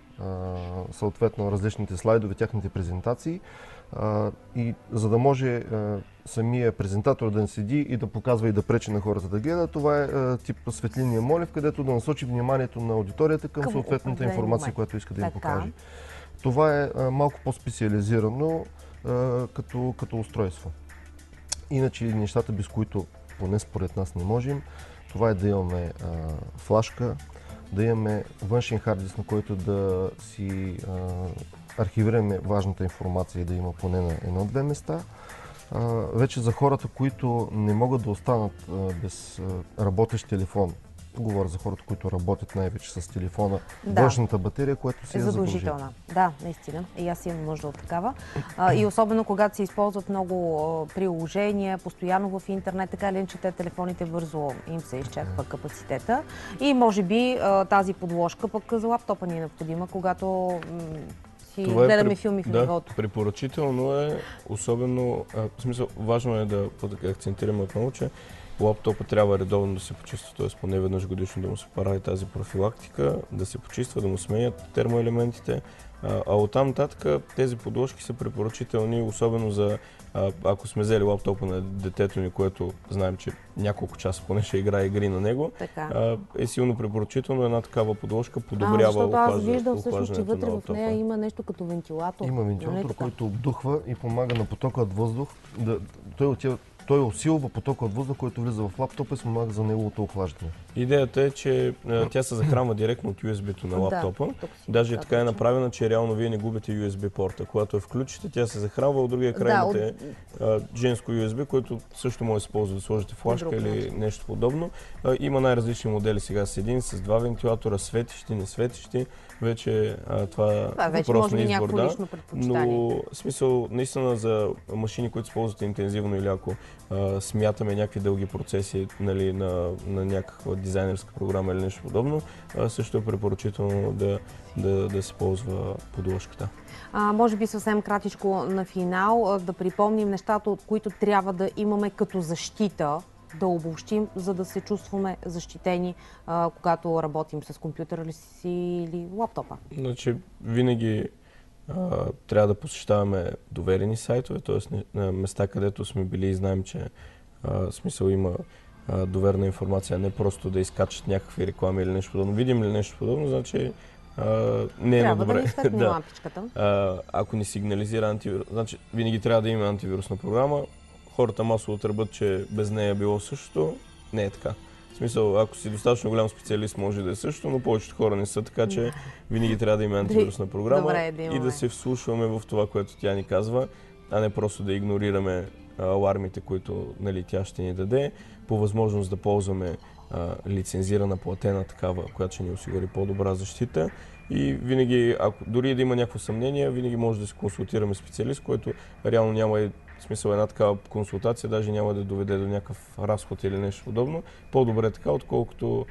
съответно различните слайдове, тяхните презентации. И за да може самия презентатор да не седи и да показва и да пречи на хората да гледат, това е тип светлинния молив, където да насочи вниманието на аудиторията към съответната информация, която иска да им покаже. Това е малко по-специализирано като устройство. Иначе нещата, без които поне според нас не можем, това е да имаме флашка, да имаме външен хард диск, на който да си архивираме важната информация и да има поне на едно-две места. Вече за хората, които не могат да останат без работещ телефон, говоря за хората, които работят най-вече с телефона, външната батерия, която си е задължителна. Да, наистина. И аз имам нужда от такава. И особено когато се използват много приложения, постоянно в интернет, така ли, че те телефоните бързо им се изчерпва капацитета. И може би тази подложка пък за лаптопа ни е необходима, когато гледаме филми в нивото. Препоръчително е, особено, в смисъл, важно е да акцентираме отново, че лаптопа трябва редовно да се почиства, т.е. поне веднъж годишно да му се прави тази профилактика, да се почиства, да му сменят термоелементите. А оттам нататък тези подложки са препоръчителни, особено за ако сме взели лаптопа на детето ни, което знаем, че няколко часа поне ще играе игри на него, е силно препоръчително. Една такава подложка подобрява охлаждането. Аз виждам всъщност, че вътре в нея има нещо като вентилатор. Има вентилатор, който обдухва и помага на потока от въздух. Той усилва потока от въздух, който влиза в лаптопа и се помага за неговото охлаждане. Идеята е, че тя се захранва директно от USB-то на лаптопа. Даже така е направена, че реално вие не губите USB порта. Когато я включите, тя се захранва, от другия край имате женско USB, което също може да се ползва да сложите флашка или нещо подобно. Има най-различни модели сега с един, с два вентилатора, светещи, несветещи. Вече това е въпрос на избор, но в смисъл, наистина за машини, които се ползват интензивно или ако смятаме някакви дълги процеси, нали, на някаква дизайнерска програма или нещо подобно, също е препоръчително да се ползва подложката. Може би съвсем кратичко на финал да припомним нещата, от които трябва да имаме като защита, да обобщим, за да се чувстваме защитени, когато работим с компютъра или лаптопа. Значи, винаги трябва да посещаваме доверени сайтове, т.е. на места, където сме били и знаем, че смисъл има доверна информация, не просто да изкачат някакви реклами или нещо подобно. Видим ли нещо подобно, значи не е добре. Трябва да ни светне лампичката. Ако ни сигнализира антивирус, значи винаги трябва да има антивирусна програма. Хората масово тръбят, че без нея било същото. Не е така. В смисъл, ако си достатъчно голям специалист, може да е също, но повечето хора не са, така че винаги трябва да има антивирусна програма и да се вслушваме в това, което тя ни казва, а не просто да игнорираме алармите, които, нали, тя ще ни даде. По възможност да ползваме лицензирана, платена такава, която ще ни осигури по-добра защита. И винаги, дори да има някакво съмнение, винаги може да се консултираме специалист, който реално няма смисъл една такава консултация, даже няма да доведе до някакъв разход или нещо подобно. По-добре така, отколкото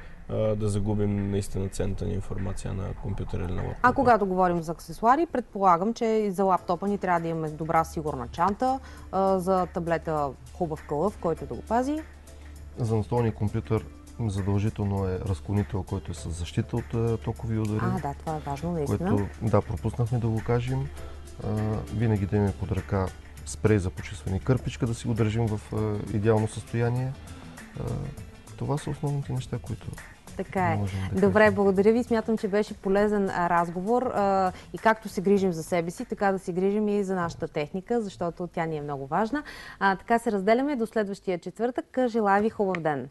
да загубим наистина ценната ни информация на компютъра или на лаптопа. А когато говорим за аксесуари, предполагам, че за лаптопа ни трябва да имаме добра сигурна чанта, за таблета хубав кълъв, който да го пази. За настолния компютър задължително е разклонител, който е с защита от токови удари. Да, това е важно, наистина. Което, пропуснахме да го кажем. Винаги да имаме под ръка спрей за почистване, кърпичка, да си го държим в идеално състояние. Това са основните неща, които можем да Добре, благодаря ви. Смятам, че беше полезен разговор. И както се грижим за себе си, така да се грижим и за нашата техника, защото тя ни е много важна. Така се разделяме до следващия четвъртък. Желая ви хубав ден!